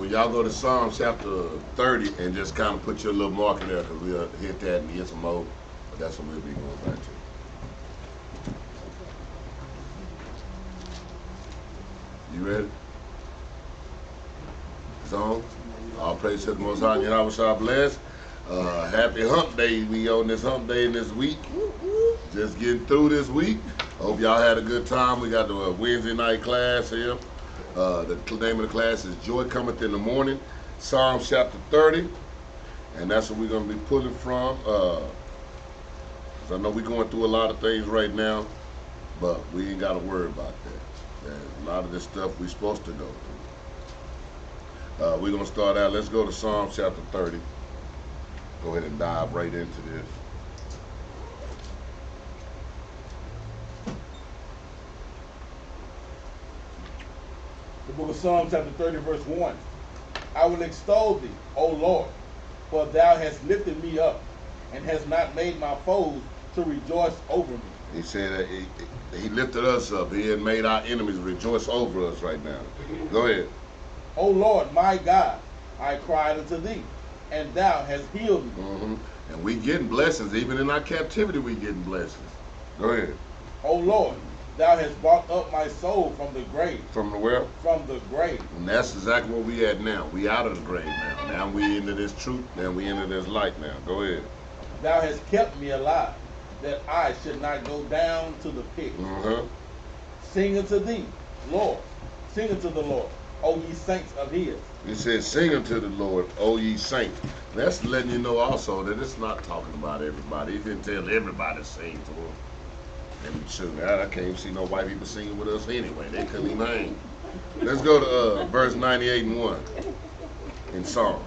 when y'all go to Psalm chapter 30 and just kind of put your little mark in there, because we'll hit that and get some more. But that's what we'll be going back to. You ready? It's on. All praise to the Most High. Yahweh shall bless. Happy hump day. We on this hump day in this week. Just getting through this week. Hope y'all had a good time. We got the Wednesday night class here. The name of the class is Joy Cometh in the Morning. Psalm chapter 30. And that's what we're going to be pulling from. 'Cause I know we're going through a lot of things right now, but we ain't got to worry about that. And a lot of this stuff we're supposed to go through. We're going to start out. Let's go to Psalm chapter 30. Go ahead and dive right into this. The book of Psalms chapter 30 verse 1. I will extol thee, O Lord, for thou hast lifted me up, and hast not made my foes to rejoice over me. He said that he lifted us up. He had made our enemies rejoice over us right now. Go ahead. O Lord, my God, I cried unto thee, and thou hast healed me. And we getting blessings. Even in our captivity, we getting blessings. Go ahead. O Lord, thou hast brought up my soul from the grave. From the where? From the grave. And that's exactly where we at now. We out of the grave now. Now we into this truth. Now we into this light now. Go ahead. Thou hast kept me alive, that I should not go down to the pit. Sing unto thee, Lord. Sing unto the Lord, O ye saints of his. He said, sing unto the Lord, O ye saints. That's letting you know also that it's not talking about everybody. He didn't tell everybody to sing to him. And shoot, I can't even see no white people singing with us anyway. They couldn't even hang. Let's go to verse 98 and 1 in Psalm.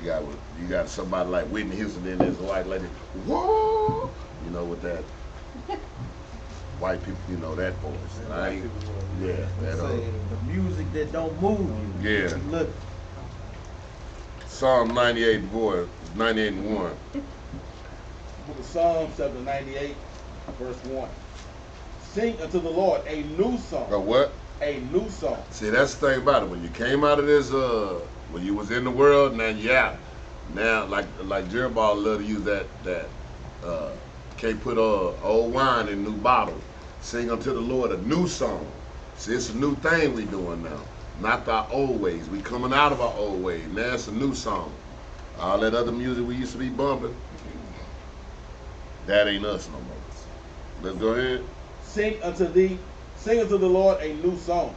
You got somebody like Whitney Houston in this white lady. Whoa! You know, with that white people, you know that voice. And I ain't, yeah, that the music that don't move you. Yeah. Look. Psalm 98 and 1. Book of Psalms chapter 98, verse 1. Sing unto the Lord a new song. A what? A new song. See, that's the thing about it. When you came out of this, when you was in the world, now like Jerubbaal love to use that can't put old wine in new bottle. Sing unto the Lord a new song. See, it's a new thing we doing now. Not our old ways. We coming out of our old ways. Now it's a new song. All that other music we used to be bumping, that ain't us no more. Let's go ahead. Sing unto the Lord a new song,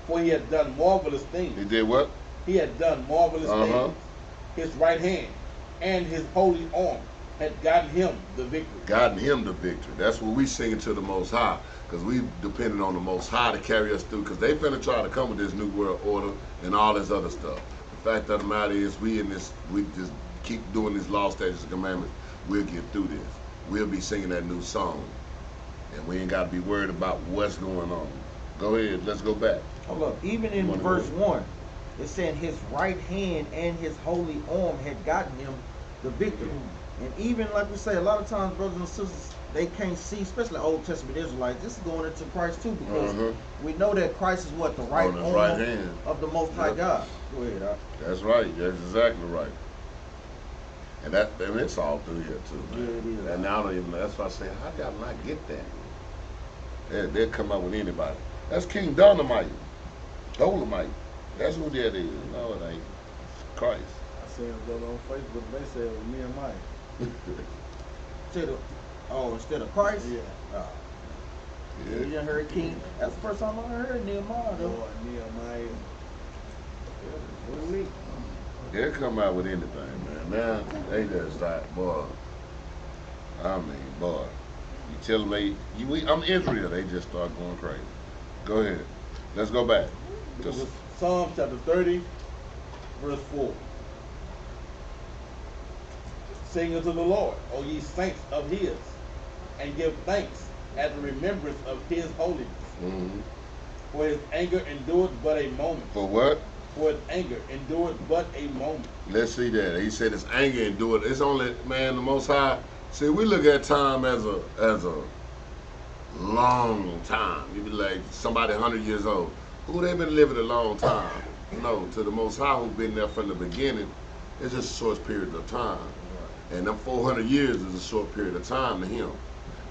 for he hath done marvelous things. He did what? He had done marvelous things. His right hand and his holy arm had gotten him the victory. Gotten him the victory. That's what we singing to the Most High, because we depending on the Most High to carry us through, because they finna try to come with this new world order and all this other stuff. The fact of the matter is we just keep doing these law, statutes, and commandments, we'll get through this. We'll be singing that new song, and we ain't got to be worried about what's going on. Go ahead, let's go back. Hold up. Even in verse 1, it said his right hand and his holy arm had gotten him the victory. And even like we say, a lot of times brothers and sisters, they can't see, especially Old Testament Israelites, this is going into Christ too, because we know that Christ is what? The right arm hand of the Most High God. Go ahead, Doc. That's right. That's exactly right. And it's all through here too, man. Yeah, it is. And now I don't even know. That's why I say, how y'all not get that? They'll come out with anybody. That's King Dynamite. Dolomite. That's who that is. No, it ain't. It's Christ. I seen a brother on Facebook, they said it was Nehemiah. Instead of Christ? Yeah. You didn't heard King. That's the first time I heard Nehemiah though. Lord, Nehemiah. What do we? They'll come out with anything, man. Now, they just like, boy. I mean, boy. You tell me, I'm Israel, they just start going crazy. Go ahead. Let's go back. Psalm chapter 30, verse 4. Sing unto the Lord, O ye saints of his, and give thanks at the remembrance of his holiness. For his anger endured but a moment. For what? For his anger endured but a moment. Let's see that. He said his anger endured. It's only, man, the Most High. See, we look at time as a long time. You be like somebody 100 years old. Who they been living a long time? No, to the Most High who been there from the beginning, it's just a short period of time. And them 400 years is a short period of time to him.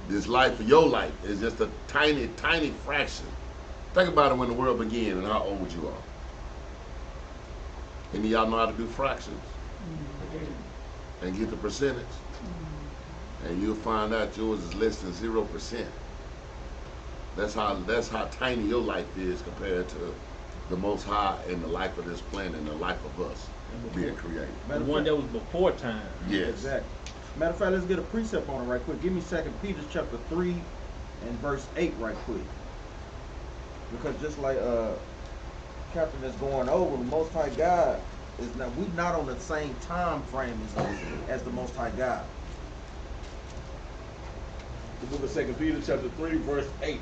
This life of your life is just a tiny, tiny fraction. Think about it when the world began and how old you are. Any of y'all know how to do fractions? And get the percentage? And you'll find out yours is less than 0%. That's how tiny your life is compared to the Most High and the life of this planet and the life of us being created. The one that was before time. Yes. Exactly. Matter of fact, let's get a precept on it right quick. Give me 2 Peter chapter 3 and verse 8 right quick. Because just like Captain is going over, the Most High God is not, we not on the same time frame as the Most High God. The book of 2 Peter chapter 3 verse 8.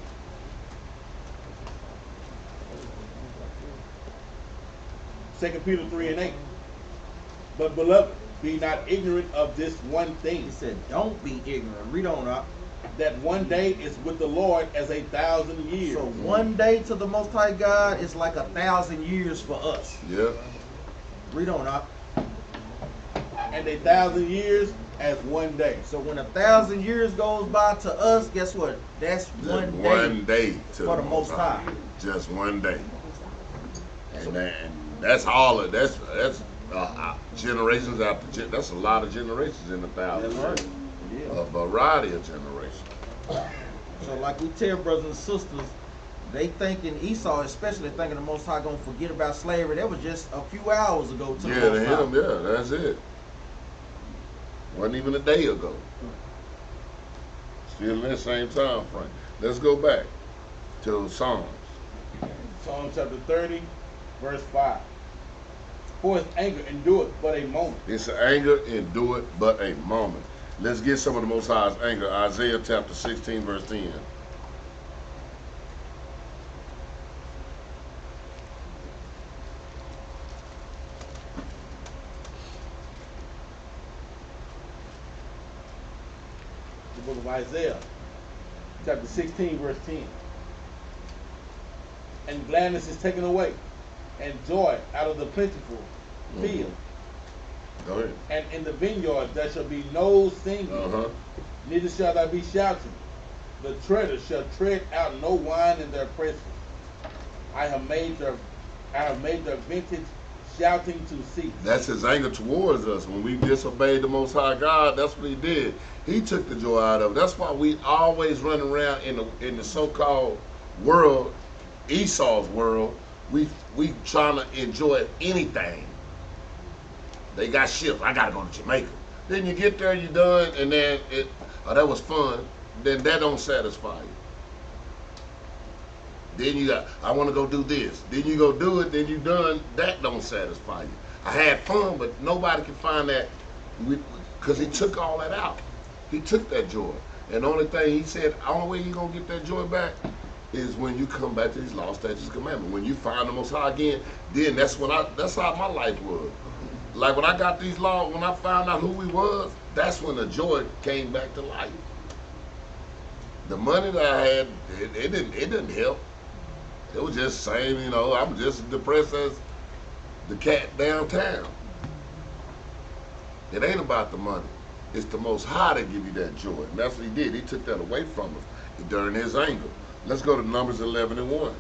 Second Peter 3 and 8. But beloved, be not ignorant of this one thing. He said, don't be ignorant. Read on up. That one day is with the Lord as 1,000 years. So one day to the Most High God is like 1,000 years for us. Yeah. Read on up. And 1,000 years as one day. So when 1,000 years goes by to us, guess what? That's Just one day to for the Most High. Just one day. And that's all of that's generations after that's a lot of generations in 1,000 years. Right. Yeah. A variety of generations. So like we tell brothers and sisters, they thinking Esau, especially thinking the Most High gonna forget about slavery. That was just a few hours ago to Yeah, the to Most High. him, yeah, that's it. Wasn't even a day ago. Still in that same time frame. Let's go back to Psalms. Psalm chapter 30 verse 5. For his anger endureth but a moment. It's anger, endure it but a moment. Let's get some of the Most High's anger. Isaiah chapter 16 verse 10. The book of Isaiah chapter 16 verse 10. And gladness is taken away, and joy out of the plentiful field. Go ahead. And in the vineyard there shall be no singing, neither shall there be shouting. The treader shall tread out no wine in their presence. I have made their vintage shouting to cease. That's his anger towards us. When we disobeyed the Most High God, that's what he did. He took the joy out of it. That's why we always run around in the so-called world, Esau's world. We trying to enjoy anything. They got ships. I gotta go to Jamaica. Then you get there, you done, and then that was fun. Then that don't satisfy you. Then you got, I want to go do this. Then you go do it. Then you done. That don't satisfy you. I had fun, but nobody can find that because he took all that out. He took that joy, and the only thing he said, the only way you gonna get that joy back is when you come back to these law, statutes, commandments. When you find the Most High again, then that's how my life was. Like when I got these laws, when I found out who he was, that's when the joy came back to life. The money that I had, it didn't help. It was just same, I'm just as depressed as the cat downtown. It ain't about the money. It's the Most High that give you that joy. And that's what he did. He took that away from us during his anger. Let's go to Numbers 11 and 1.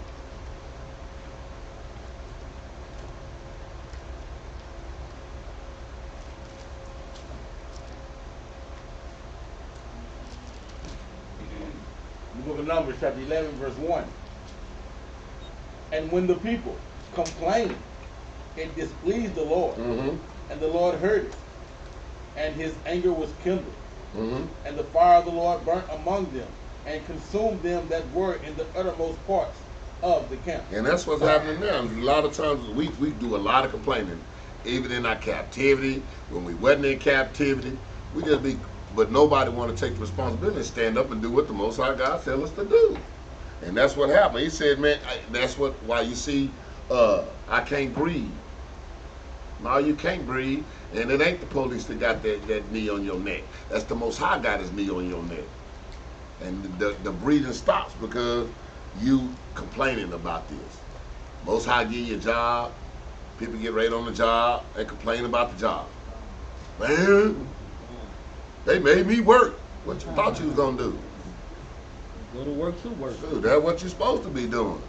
The book of Numbers chapter 11 verse 1. And when the people complained, it displeased the Lord, and the Lord heard it, and his anger was kindled, and the fire of the Lord burnt among them, and consumed them that were in the uttermost parts of the camp. And that's what's happening now. A lot of times we do a lot of complaining, even in our captivity. When we wasn't in captivity, we just be, but nobody want to take the responsibility and stand up and do what the Most High God tell us to do. And that's what happened. He said, man, that's why you see, I can't breathe. No, you can't breathe. And it ain't the police that got that knee on your neck. That's the Most High got his knee on your neck. And the breathing stops because you complaining about this. Most High give you a job. People get right on the job and complain about the job. Man, they made me work. What you thought you was gonna do? Go to work to work. Dude, that's what you're supposed to be doing.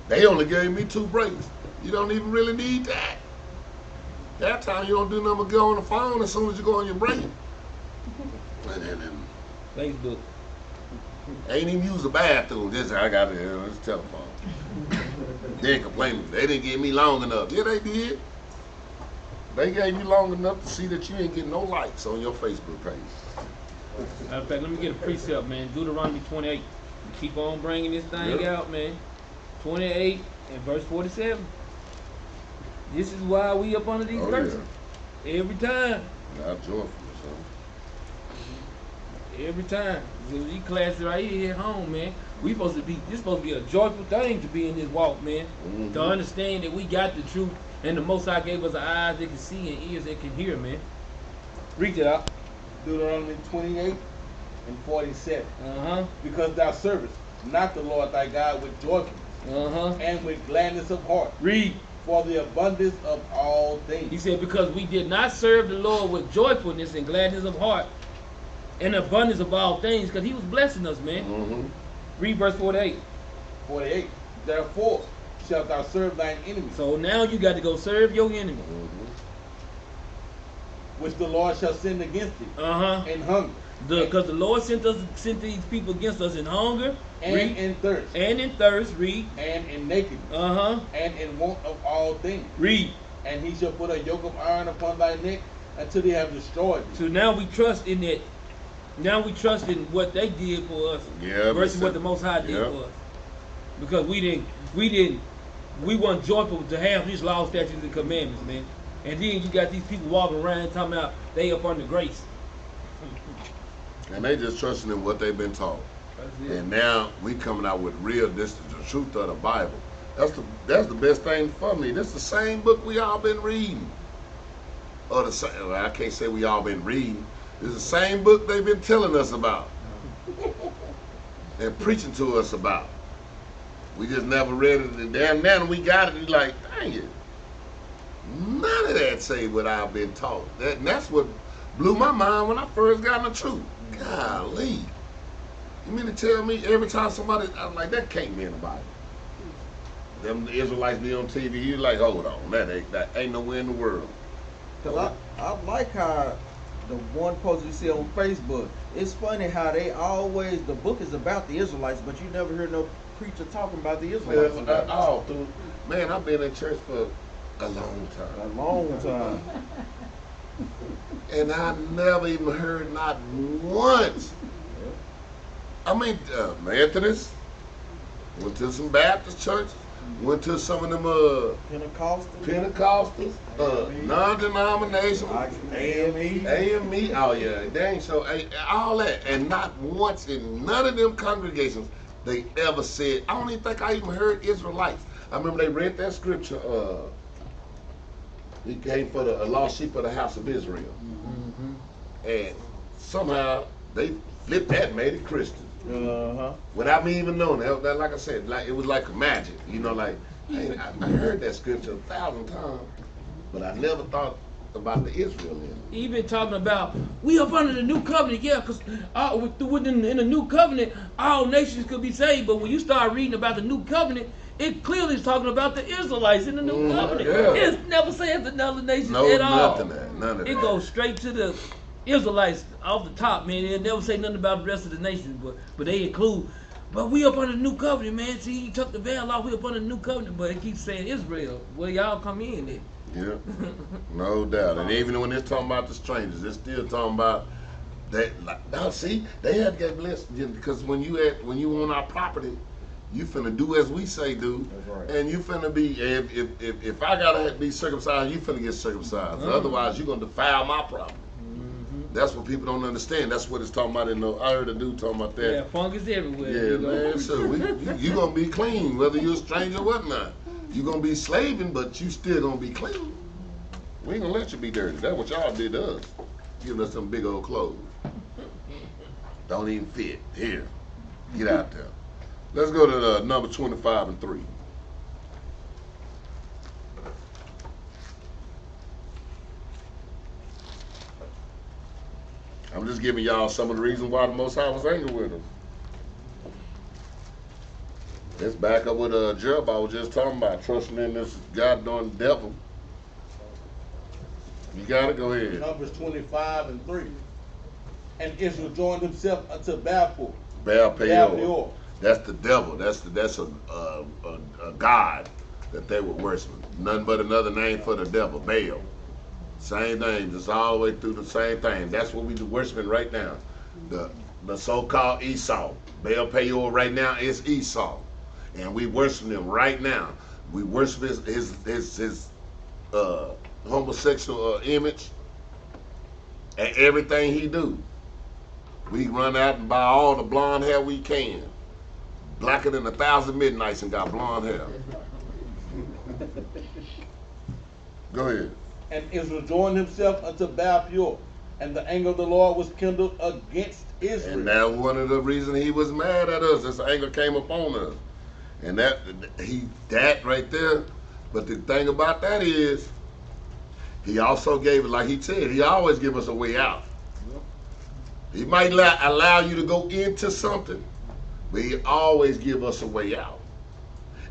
They only gave me 2 breaks. You don't even really need that. That time you don't do nothing but go on the phone as soon as you go on your break. And Facebook. ain't even use the bathroom. Just I got it on this telephone. Then complaining they didn't give me long enough. Yeah, they did. They gave you long enough to see that you ain't getting no likes on your Facebook page. Matter of fact, let me get a precept, man. Deuteronomy 28. Keep on bringing this thing out, man. 28 and verse 47. This is why we up under these curses. Yeah. Every time. Not joyful, Every time. So these classes right here at home, man. This supposed to be a joyful thing to be in this walk, man. Mm-hmm. To understand that we got the truth and the Most High gave us eyes that can see and ears that can hear, man. Read it out. Deuteronomy 28 and 47. Uh-huh. Because thou servest not the Lord thy God with joyfulness Uh-huh. and with gladness of heart, Read. for the abundance of all He things. said, because we did not serve the Lord with joyfulness and gladness of heart and abundance of all things, because he was blessing us, man. Mm-hmm. Read verse 48. 48. Therefore shalt thou serve thine enemies, So now you got to go serve your enemy. Mm-hmm. which the Lord shall send against thee, Uh-huh. in hunger, Because the Lord sent these people against us in hunger, and read, in thirst, and in thirst, read. and in nakedness, Uh-huh. and in want of all things. Read. And he shall put a yoke of iron upon thy neck until he have destroyed thee. So now we trust in it. Now we trust in what they did for us Yeah, versus but what the Most High did yeah. for us. Because we weren't joyful to have these laws, statutes, and commandments, man. And then you got these people walking around talking about they up under grace. And they just trusting in what they've been taught. That's it. And now we coming out with real, this is the truth of the Bible. That's the best thing for me. This is the same book we all been reading. Or the same, well, I can't say we all been reading. It's the same book they've been telling us about. And preaching to us about. We just never read it. And damn now we got it. And like, dang it. None of that say what I've been taught. And that's what blew my mind when I first got in the truth. Golly. You mean to tell me every time somebody, I'm like, that can't be in the Bible. Them Israelites be on TV, you like, hold on, that ain't nowhere in the world. Cause I like how the one post you see on Facebook, it's funny how they always, the book is about the Israelites, but you never hear no preacher talking about the Israelites. All through, man, I've been in church for a long time. A long time. And I never even heard not once. I mean, Methodists, went to some Baptist churches, went to some of them Pentecostals, non-denominational, AME. AME, oh yeah, dang, so all that, and not once in none of them congregations they ever said, I don't even think I even heard Israelites. I remember they read that scripture, he came for the lost sheep of the house of Israel. Mm-hmm. And somehow they flipped that and made it Christian. Uh-huh. Without me even knowing that, like I said, like it was like magic. You know, like I heard that scripture 1,000 times, but I never thought about the Israel in it. Even talking about we up under the new covenant, yeah, because in the new covenant, all nations could be saved. But when you start reading about the new covenant, it clearly is talking about the Israelites in the new covenant. Yeah. It never says another nation No, at all. none of that. It goes straight to the Israelites off the top, man. It never say nothing about the rest of the nations, but they include. But we up under the new covenant, man. See, he took the veil off. We up under the new covenant, but it keeps saying Israel. Well, y'all come in then. Yeah, no doubt. And even when it's talking about the strangers, it's still talking about that. Like, now, see, they had to get blessed because when you on our property, you finna do as we say do. That's right. And you finna be, if I gotta be circumcised, you finna get circumcised. Otherwise, you're gonna defile my property. That's what people don't understand. That's what it's talking about. I heard a dude talking about that. Yeah, fungus everywhere. Yeah, man. So you gonna be clean, whether you're a stranger or whatnot. You gonna be slaving, but you still gonna be clean. We ain't gonna let you be dirty. That's what y'all did to us, giving us some big old clothes. Don't even fit. Here, get out there. Let's go to number 25 and 3. I'm just giving y'all some of the reasons why the Most High was angry with them. Let's back up with Jerubbaal I was just talking about, trusting in this goddamn devil. You gotta go ahead. Numbers 25:3. And Israel joined himself unto Baal Peor. That's the devil. That's a god that they were worshiping. Nothing but another name for the devil, Baal. Same name, just all the way through the same thing. That's what we do worshiping right now. The so-called Esau. Baal Peor right now is Esau. And we worship him right now. We worship his homosexual image and everything he do. We run out and buy all the blonde hair we can. Blacker than 1,000 midnights and got blonde hair. Go ahead. And Israel joined himself unto Baal Peor, and the anger of the Lord was kindled against Israel. And that's one of the reasons he was mad at us. This anger came upon us. And that right there. But the thing about that is, he also gave it, like he said, he always give us a way out. He might allow you to go into something, but he always give us a way out.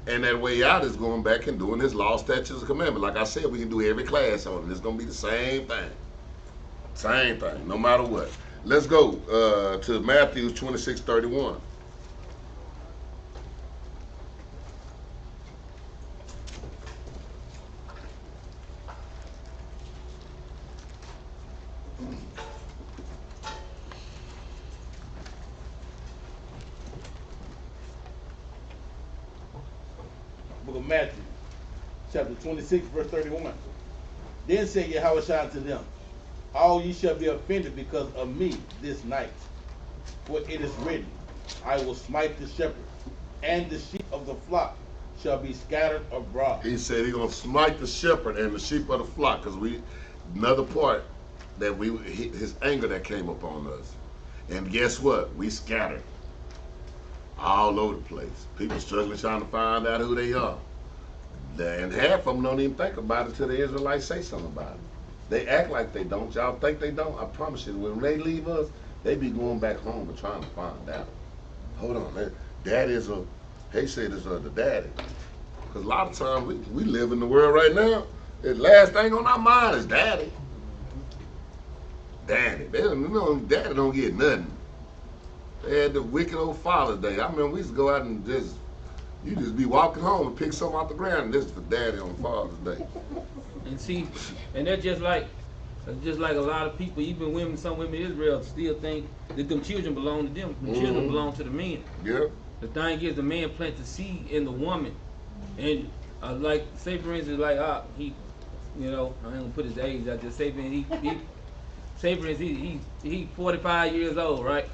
And that way out is going back and doing his law, statutes, and commandments. Like I said, we can do every class on it. It's going to be the same thing. Same thing, no matter what. Let's go to Matthew 26:31. Book of Matthew, chapter 26, verse 31. Then said Yahushua unto them, all ye shall be offended because of me this night. For it is written, I will smite the shepherd, and the sheep of the flock shall be scattered abroad. He said he's going to smite the shepherd and the sheep of the flock, because another part that his anger that came upon us. And guess what? We scattered all over the place. People struggling trying to find out who they are. And half of them don't even think about it till the Israelites say something about it. They act like they don't. Y'all think they don't? I promise you, when they leave us, they be going back home and trying to find out. Hold on, daddy is they say this the daddy. Because a lot of times we live in the world right now, the last thing on our mind is daddy. Daddy. Daddy don't get nothing. They had the wicked old Father's Day. I remember we used to go out and you just be walking home and pick something off the ground, and this is for daddy on Father's Day. And see, and that's just like a lot of people, even women, some women in Israel still think that them children belong to them. The children belong to the men. Yeah. The thing is, the man plants the seed in the woman, and like say for instance, like he, you know, I ain't gonna put his age out there. Say for instance, he 45 years old, right?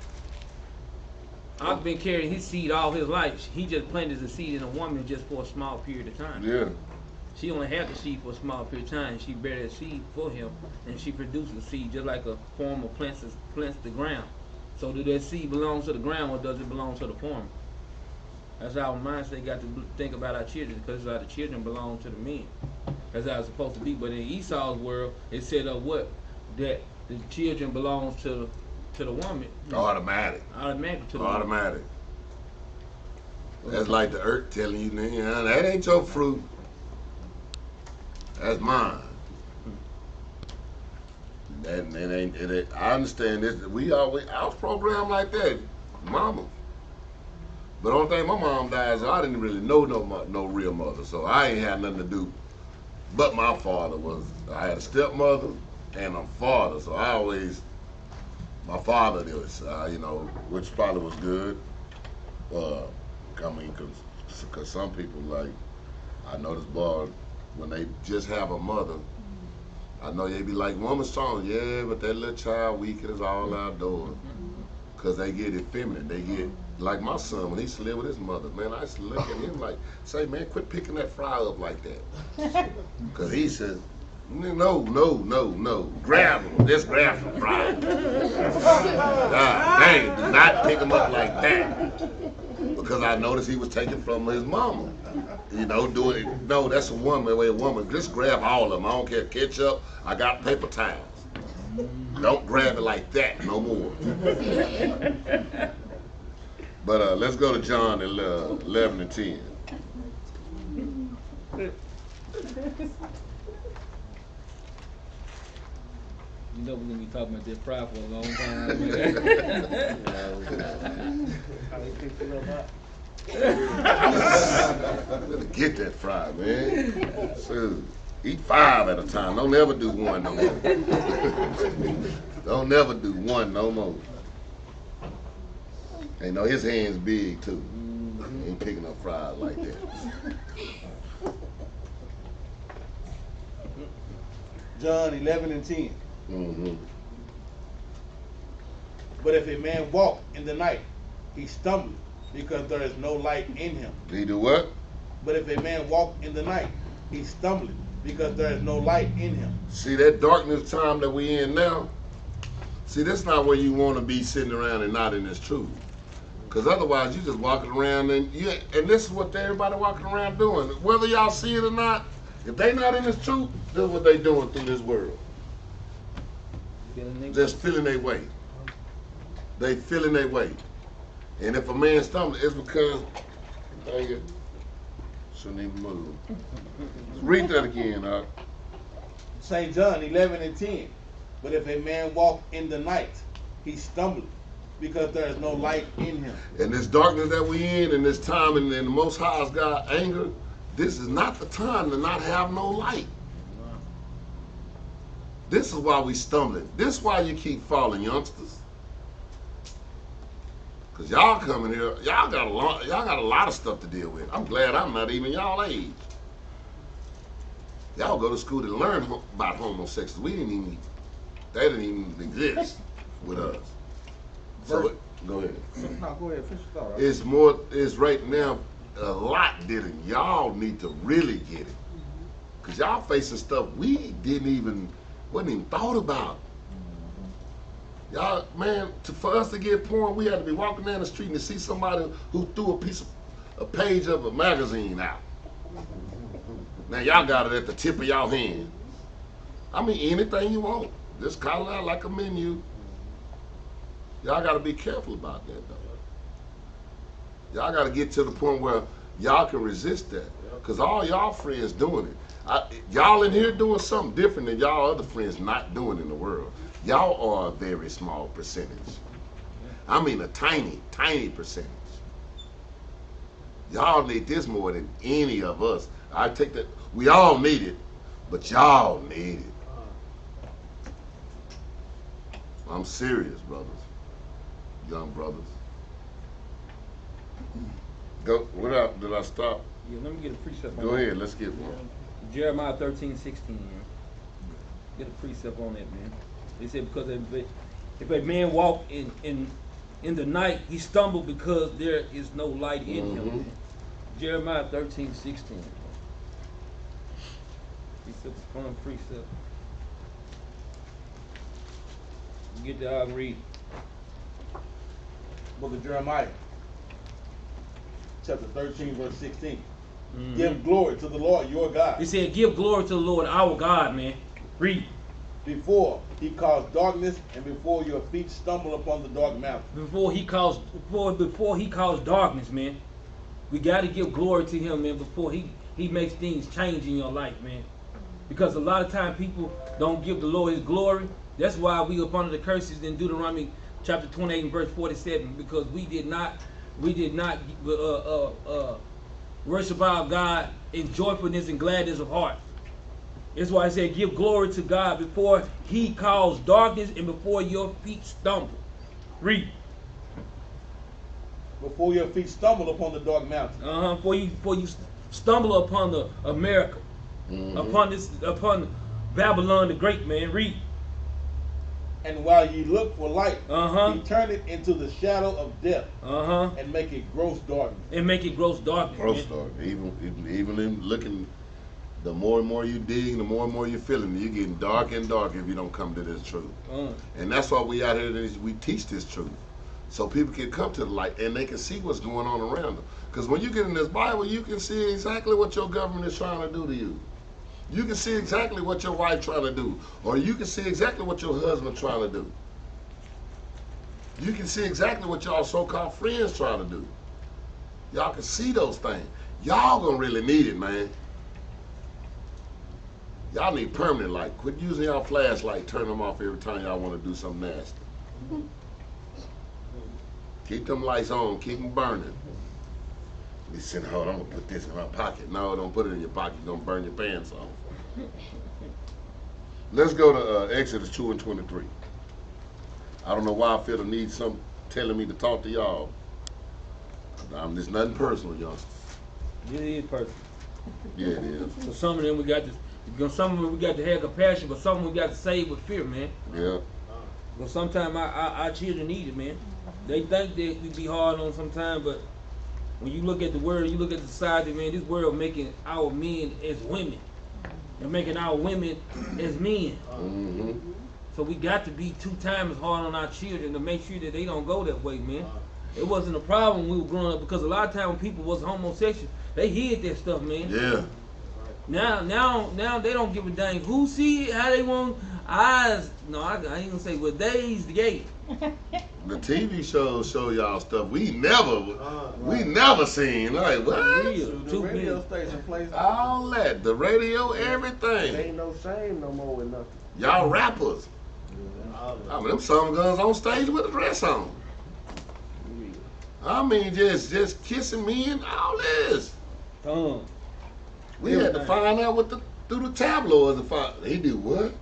I've been carrying his seed all his life. He just planted the seed in a woman just for a small period of time. Yeah. She only had the seed for a small period of time. She buried the seed for him, and she produces the seed just like a farmer plants the ground. So do that seed belong to the ground, or does it belong to the farmer? That's our mindset. Got to think about our children, because the children belong to the men. That's how it's supposed to be. But in Esau's world, it said what? That the children belongs to the woman. Automatic. Automatic to the Automatic. Woman. That's like the earth telling you, that ain't your fruit. That's mine. It ain't. I understand this. I was programmed like that, mama. But the only thing my mom died, so I didn't really know no real mother. So I ain't had nothing to do. But my father I had a stepmother and a father. So my father did, which probably was good. Because some people, like, I know this boy, when they just have a mother, I know they be like, woman strong, yeah, but that little child weak is all outdoors. Because they get effeminate. They get, like my son, when he used to live with his mother, man, I used to look at him like, say, man, quit picking that fry up like that. Because he says, no, grab him, just grab some fry. God dang, do not pick him up like that. Because I noticed he was taking from his mama. Doing it. No, that's a woman, just grab all of them. I don't care, ketchup, I got paper towels. Don't grab it like that no more. But let's go to John 11 and 10. You know we're gonna be talking about this pride for a long time, Better get that fry, man. So, eat 5 at a time. Don't ever do 1 no more. Don't never do 1 no more. And know his hand's big too. He ain't picking up fries like that. John 11 and 10. Mm-hmm. But if a man walk in the night, he stumbles, because there is no light in him. He do what? But if a man walk in the night, he stumbling, because there is no light in him. See that darkness time that we in now? See, that's not where you want to be sitting around and not in this truth. Because otherwise you just walking around and this is what everybody walking around doing. Whether y'all see it or not, if they not in this truth, this is what they doing through this world. Just feeling their way. They feeling their way. And if a man stumbles, it's because, dang it, shouldn't even move. Read that again, St. John 11 and 10. But if a man walk in the night, he stumbles, because there is no light in him. And this darkness that we in, and this time, and the Most High's God anger, this is not the time to not have no light. This is why we stumbling. This is why you keep falling, youngsters. Cause y'all coming here, y'all got a lot of stuff to deal with. I'm glad I'm not even y'all age. Y'all go to school to learn about homosexuals. They didn't even exist with us. So go ahead. No, go ahead. Finish your thought. It's right now a lot didn't. Y'all need to really get it. Cause y'all facing stuff we wasn't even thought about. Y'all, man, for us to get porn, we had to be walking down the street and see somebody who threw a page of a magazine out. Now y'all got it at the tip of y'all hand. I mean, anything you want. Just call it out like a menu. Y'all got to be careful about that, though. Y'all got to get to the point where y'all can resist that. Because all y'all friends doing it. Y'all in here doing something different than y'all other friends not doing in the world. Y'all are a very small percentage. I mean a tiny, tiny percentage. Y'all need this more than any of us. I take that. We all need it, but y'all need it. I'm serious, brothers. Young brothers. Go. What up? Did I stop? Yeah, let me get a precept on Go that. ahead. Let's get one. Jeremiah 13:16. Man. Get a precept on that, man. They said because if a man walk in the night, he stumbled because there is no light in him. Man. Jeremiah 13:16. Precept upon precept. Get that out and read. Book of Jeremiah, chapter 13, verse 16. Mm-hmm. Give glory to the Lord your God. He said, give glory to the Lord our God, man. Read. Before he caused darkness, and before your feet stumble upon the dark mountain. Before he caused darkness, man. We got to give glory to him, man, before he makes things change in your life, man. Because a lot of time people don't give the Lord his glory. That's why we up under the curses in Deuteronomy chapter 28 and verse 47, because we did not worship our God in joyfulness and gladness of heart. That's why I said give glory to God before he caused darkness and before your feet stumble. Read. Before your feet stumble upon the dark mountain. Before you stumble upon the America, upon Babylon the Great, man. Read. And while ye look for light, he turn it into the shadow of death, and make it gross darkness. And make it gross darkness. Gross darkness. Even in looking, the more and more you dig, the more and more you're feeling, you're getting dark and dark if you don't come to this truth. And that's why we out here, we teach this truth. So people can come to the light and they can see what's going on around them. Because when you get in this Bible, you can see exactly what your government is trying to do to you. You can see exactly what your wife trying to do, or you can see exactly what your husband trying to do. You can see exactly what y'all so-called friends trying to do. Y'all can see those things. Y'all gonna really need it, man. Y'all need permanent light. Quit using y'all flashlight. Turn them off every time y'all want to do something nasty. Keep them lights on. Keep them burning. You said, hold on, I'm gonna put this in my pocket. No, don't put it in your pocket. You're gonna burn your pants off. Let's go to Exodus 2 and 23. I don't know why I feel the need some telling me to talk to y'all. There's nothing personal, youngsters. It is personal. Yeah, it is. So some of them we got to have compassion, but some of them we got to save with fear, man. Yeah. But sometimes our children need it, man. They think that we be hard on sometimes, but when you look at the world, you look at the society, man, this world making our men as women. They're making our women as men. Mm-hmm. So we got to be 2 times as hard on our children to make sure that they don't go that way, man. It wasn't a problem when we were growing up, because a lot of times when people was homosexual, they hid that stuff, man. Yeah. Now they don't give a dang who see it, how they want eyes. No, I ain't gonna say, well, they's the gay. The TV shows show y'all stuff we never seen. Like what? Real. The Too radio big. station plays All that, the radio, everything. ain't no shame no more with nothing. Y'all rappers. I mean, them some guns on stage with a dress on. I mean, just kissing me and all this. We had to find out through the tabloids to find. He do what?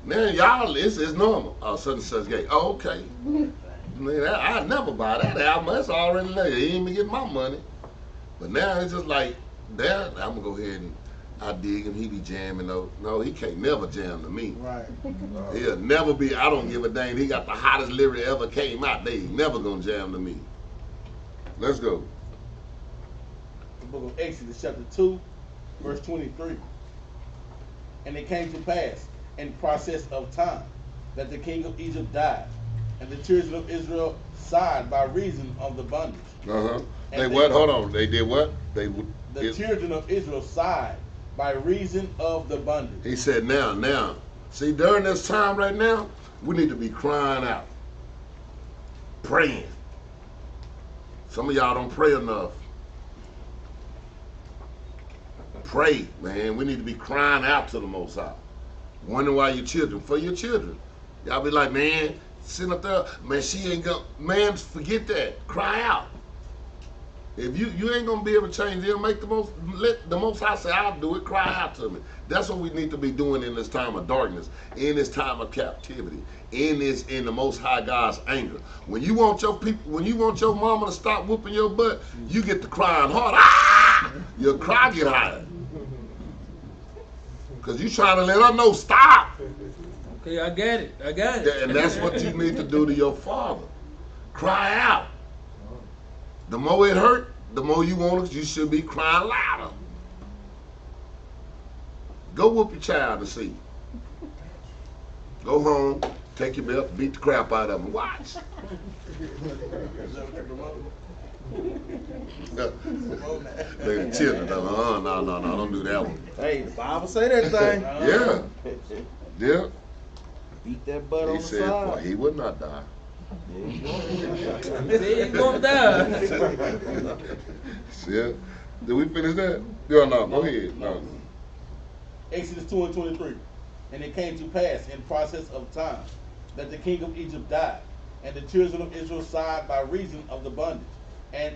Now y'all, it's normal. Oh, such and such gay. Oh, okay. Man, I never buy that album. That's already there. He ain't even get my money. But now it's just like, that. I'm gonna go ahead and I dig him. He be jamming though. No, he can't never jam to me. Right. He'll never be. I don't give a dang. He got the hottest lyric ever came out. They never gonna jam to me. Let's go. The book of Exodus, chapter 2, verse 23. And it came to pass in process of time that the king of Egypt died, and the children of Israel sighed by reason of the bondage. They what? Hold on. They did what? The children of Israel sighed by reason of the bondage. He said, now. See, during this time right now, we need to be crying out, praying. Some of y'all don't pray enough. Pray, man. We need to be crying out to the Most High. Wondering why your children, for your children. Y'all be like, man, sitting up there, man, she ain't gonna, man, forget that. Cry out. If you ain't gonna be able to change it, make let the Most High say, I'll do it, cry out to me. That's what we need to be doing in this time of darkness, in this time of captivity, in the Most High God's anger. When you want your people, when you want your mama to stop whooping your butt, you get to crying hard. Ah! Your cry get higher. Cause you trying to let her know, stop. Okay, I got it. And that's what you need to do to your father. Cry out. The more it hurt, the more you want it, you should be crying louder. Go whoop your child to see. Go home, take your belt, beat the crap out of him. Watch. The children, no, don't do that one. Hey, the Bible say that thing. Yeah. Beat that butt on He the said, well, side. he would not die. They ain't gonna die. Yeah. Did we finish that? Yeah, no, go ahead. No. Exodus 2 and 23. And it came to pass in process of time that the king of Egypt died, and the children of Israel sighed by reason of the bondage, and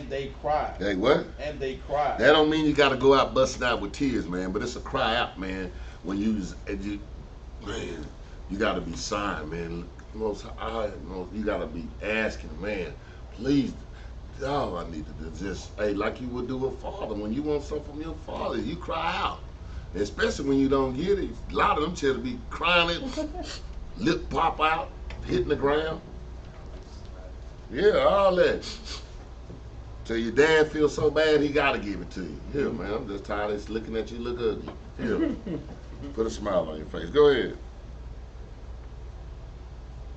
they cried. Hey, what? And they cried. That don't mean you got to go out busting out with tears, man. But it's a cry out, man. When you got to be sighing, man. You got to be asking, man. Please, oh, I need to just, hey, like you would do a father. When you want something from your father, you cry out. Especially when you don't get it. A lot of them children be crying, lip pop out, hitting the ground. Yeah, all that. So your dad feels so bad, he got to give it to you. Here, man, I'm just tired of looking at you look ugly. Here, put a smile on your face. Go ahead.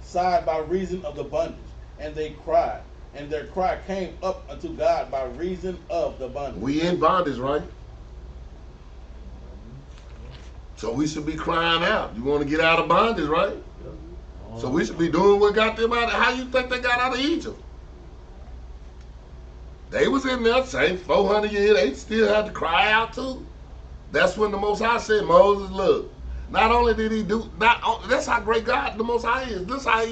Sighed by reason of the bondage, and they cried, and their cry came up unto God by reason of the bondage. We in bondage, right? So we should be crying out. You want to get out of bondage, right? So we should be doing what got them out of. How you think they got out of Egypt? They was in there, same 400 years. They still had to cry out too. That's when the Most High said, Moses, look. Not only did he do, that's how great God the Most High is. This how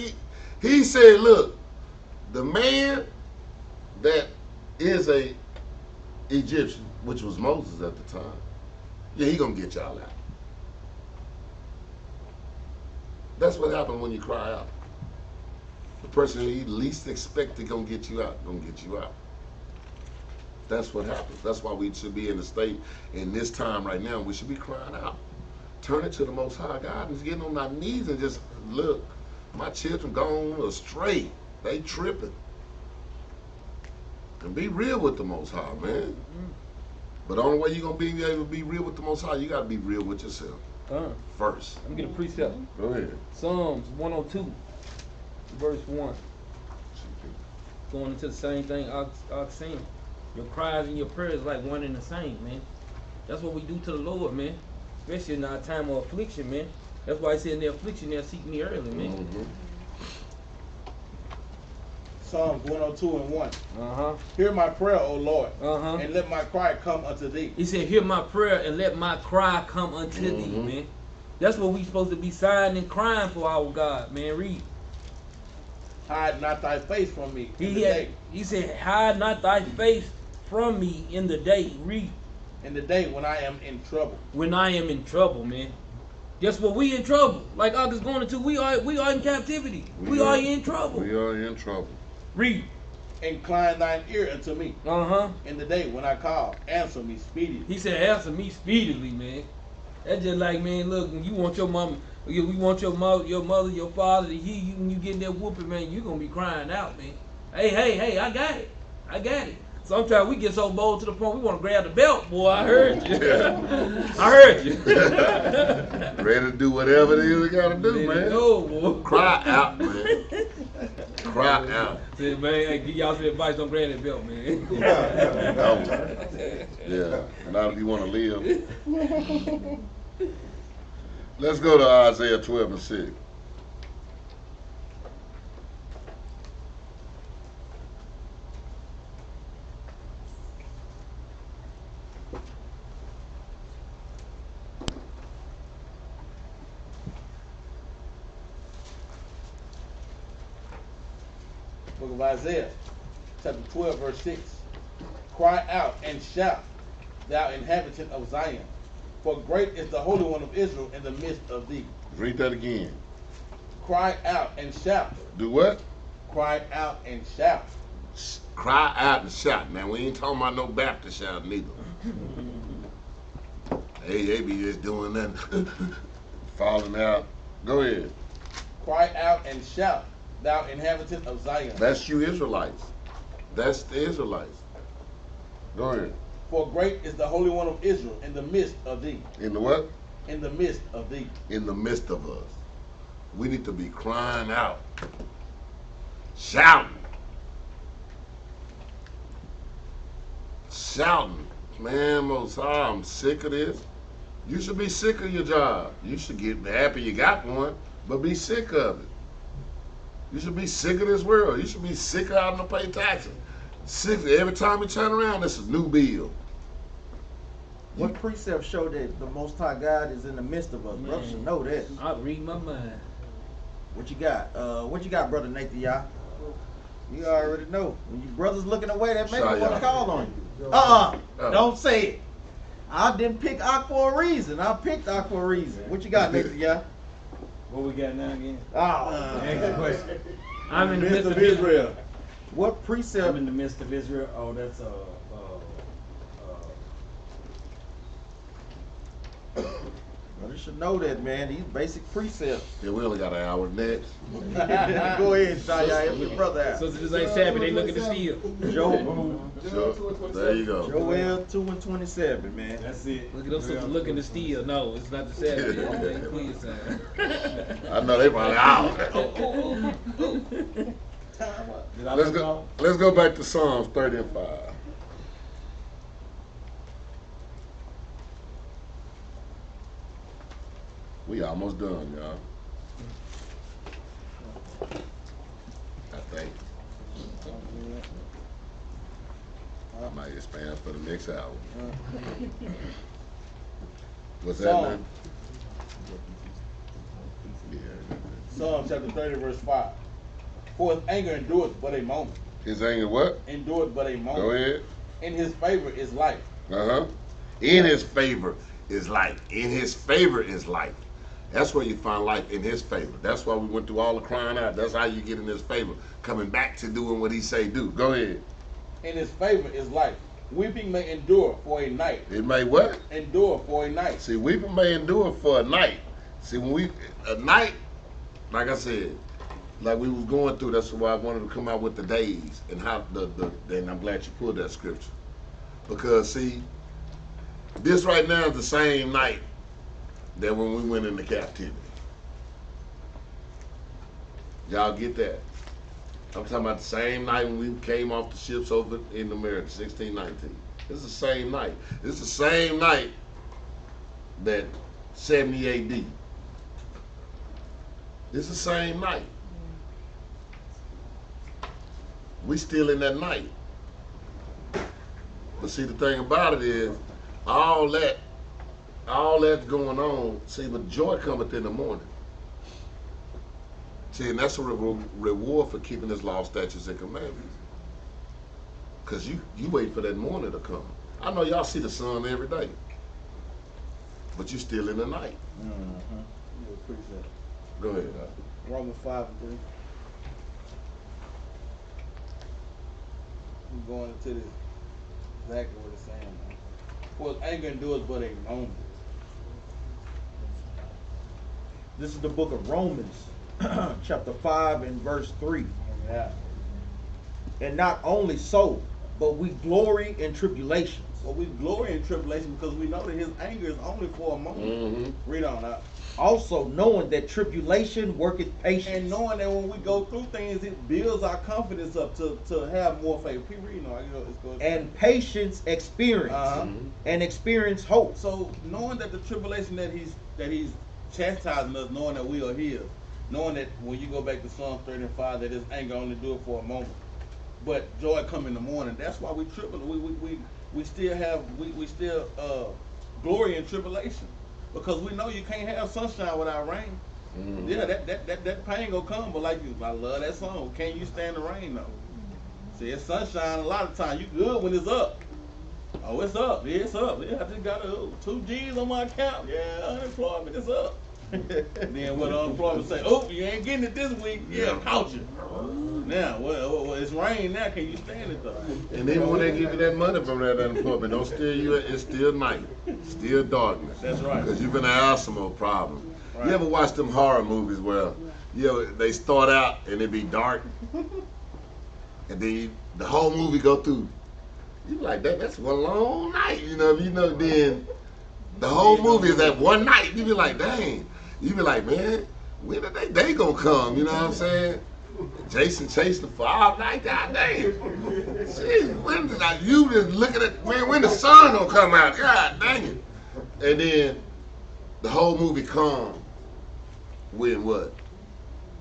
he said, look, the man that is a Egyptian, which was Moses at the time, yeah, he gonna get y'all out. That's what happened when you cry out. The person you least expected gonna get you out, gonna get you out. That's what happens. That's why we should be in the state in this time right now. We should be crying out. Turn it to the Most High God and getting on our knees and just look. My children gone astray. They tripping. And be real with the Most High, man. But the only way you're gonna be able to be real with the Most High, you gotta be real with yourself first. Let me get a precept. Go ahead. Psalms 102, verse 1. Going into the same thing I saying. Your cries and your prayers like one and the same, man. That's what we do to the Lord, man. Especially in our time of affliction, man. That's why I said in the affliction they'll seek me early, man. Mm-hmm. Psalms 102 and 1. Uh-huh. Hear my prayer, O Lord, Uh-huh. and let my cry come unto thee. He said, hear my prayer and let my cry come unto thee, man. That's what we supposed to be sighing and crying for our God, man. Read. Hide not thy face from me in the day. He said, hide not thy face from me in the day. Read. In the day when I am in trouble. When I am in trouble, man. Guess what? We in trouble. Like August going into, we are in captivity. We are in trouble. We are in trouble. Read. Incline thine ear unto me. Uh-huh. In the day when I call, answer me speedily. He said, answer me speedily, man. That's just like, man, look, when you want your mama, we want your mother, your father to hear you when you get that whooping, man, you gonna be crying out, man. Hey, I got it. I got it. Sometimes we get so bold to the point we want to grab the belt, boy. I heard you. I heard you. Ready to do whatever it is we gotta do, man. No, boy. Cry out, man. Cry out. Say, man, hey, give y'all some advice, don't grab that belt, man. Yeah, not if you want to live. Let's go to Isaiah 12 and 6. Book of Isaiah, chapter 12, verse 6. Cry out and shout, thou inhabitant of Zion, for great is the Holy One of Israel in the midst of thee. Read that again. Cry out and shout. Do what? Cry out and shout. Cry out and shout. Now, we ain't talking about no Baptist shout neither. Hey, they be just doing that, falling out. Go ahead. Cry out and shout, thou inhabitant of Zion. That's you Israelites. That's the Israelites. Go ahead. For great is the Holy One of Israel in the midst of thee. In the what? In the midst of thee. In the midst of us. We need to be crying out, shouting. Shouting. Man, Most High, I'm sick of this. You should be sick of your job. You should get happy you got one, but be sick of it. You should be sick of this world. You should be sick of having to pay taxes. Sick of every time you turn around, this is a new bill. What precepts show that the Most High God is in the midst of us? Brothers should know that. I read my mind. What you got? What you got, Brother Nathan? You already know. When your brother's looking away, that make me want to call on you. Don't say it. I didn't pick Ak for a reason. I picked Ak for a reason. What you got, Nathan? What we got now again? Next question. I'm in the midst of Israel. What precept? I'm in the midst of Israel. Oh, that's Brother should know that, man. These basic precepts. Yeah, we only got an hour next. Go ahead, Shia. Help your brother out. So this ain't Sabbath, they look at the steel. So, there you go. Joel 2 and 27, man. that's it. Look at them sisters looking the steel. No, it's not the Sabbath. Please, I know they probably out. Did I let Let's go back to Psalms 30 and 5. We almost done, y'all. I think. I might expand for the next hour. What's that, Psalm. man? Yeah. Psalm chapter 30, verse 5. For his anger endureth but a moment. His anger what? Endureth but a moment. Go ahead. In his favor is life. Uh-huh. In his favor is life. In his favor is life. That's where you find life, in his favor. That's why we went through all the crying out. That's how you get in his favor. Coming back to doing what he say do. Go ahead. In his favor is life. Weeping may endure for a night. It may what? Endure for a night. See, weeping may endure for a night. See, when a night, like I said, like we was going through, that's why I wanted to come out with the days and how and I'm glad you pulled that scripture. Because see, this right now is the same night that when we went into captivity. Y'all get that? I'm talking about the same night when we came off the ships over in America, 1619. It's the same night. It's the same night that 70 AD. It's the same night. We still in that night. But see, the thing about it is, all that's going on, see, but joy cometh in the morning. See, and that's a reward for keeping his law, statutes, and commandments. Because you wait for that morning to come. I know y'all see the sun every day, but you still in the night. Go ahead. Romans 5 and 3. I'm going into this exactly what it's saying now. For his anger endures but a moment. This is the book of Romans, chapter 5 and verse 3. Yeah. And not only so, but we glory in tribulations. Well, we glory in tribulation because we know that his anger is only for a moment. Mm-hmm. Read on out. Also knowing that tribulation worketh patience. And knowing that when we go through things, it builds our confidence up to have more faith. Keep reading on. It's going. And patience experience. Mm-hmm. And experience hope. So knowing that the tribulation that he's chastising us, knowing that we are his, knowing that when you go back to Psalm 35, that his anger only do it for a moment, but joy come in the morning. That's why we still glory in tribulation, because we know you can't have sunshine without rain. Mm-hmm. Yeah, that pain gonna come, but like I love that song. Can you stand the rain though? See, it's sunshine a lot of times. You good when it's up. Oh, it's up. Yeah, it's up. Yeah, I just got 2 G's on my account. Yeah, unemployment is up. Then what unemployment say? Oh, you ain't getting it this week. Yeah, caught you. Now, well, it's rain now. Can you stand it though? And even when they give you that money from that unemployment, don't steal you. It's still night, still darkness. That's right. Because you're gonna have some more problems. Right. You ever watch them horror movies where, they start out and it be dark, and then the whole movie go through. You be like, that's one long night, then the whole movie is that one night. You be like, dang. You be like, man, when are they gonna come? You know what I'm saying? Jason chasing for all night, god dang. Jeez, you just looking at, man, when the sun gonna come out? God dang it. And then the whole movie come when what?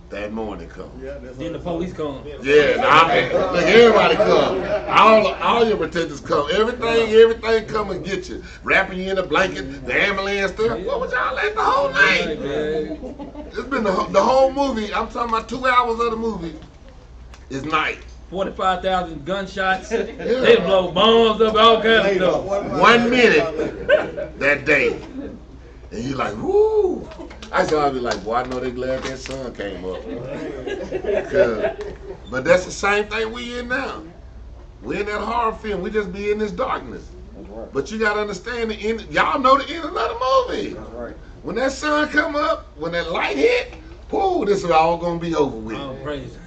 That morning come. Yeah, that's Then the police come. Yeah, look, everybody come. All your pretenders come. Everything come and get you. Wrapping you in a blanket, the ambulance stuff. What was y'all at the whole night? It's been the whole movie. I'm talking about 2 hours of the movie is night. 45,000 gunshots. They blow bombs up, all kinds of stuff. 1 minute that day. And you like, woo. I saw I be like, boy, I know they glad that sun came up. But that's the same thing we in now. We in that horror film. We just be in this darkness. That's right. But you gotta understand the end. Y'all know the end of the movie. That's right. When that sun come up, when that light hit, whoo, this is all gonna be over with. Oh, praise.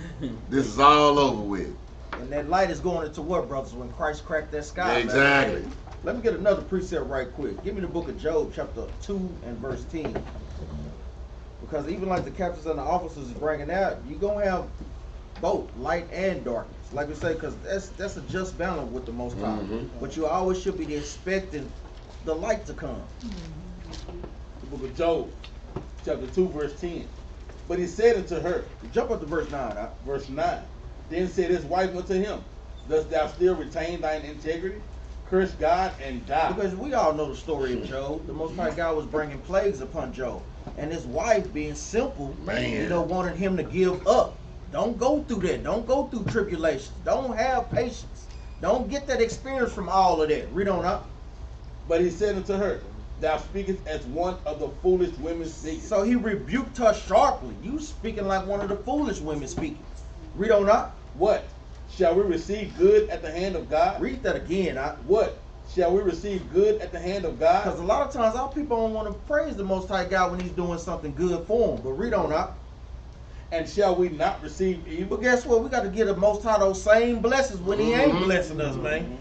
This is all over with. And that light is going into what, brothers? When Christ cracked that sky. Yeah, exactly. Let me get another precept right quick. Give me the book of Job, chapter 2 and verse 10. Because even like the captains and the officers is bringing out, you're going to have both light and darkness. Like we say, because that's a just balance with the Most High. Mm-hmm. But you always should be expecting the light to come. the book of Job, chapter 2, verse 10. But he said unto her, Jump up to verse 9. verse 9, then said his wife unto him, dost thou still retain thine integrity? Curse God and die. Because we all know the story of Job. The Most High God was bringing plagues upon Job. And his wife, being simple, Man. wanted him to give up. Don't go through that. Don't go through tribulations. Don't have patience. Don't get that experience from all of that. Read on up. But he said unto her, thou speakest as one of the foolish women speaking. So he rebuked her sharply. You speaking like one of the foolish women speaking. Read on up. What? Shall we receive good at the hand of God? Read that again. What? Shall we receive good at the hand of God? Because a lot of times our people don't want to praise the Most High God when he's doing something good for them. But read on up. And shall we not receive evil? But guess what? We got to get the Most High those same blessings when he ain't blessing us, man.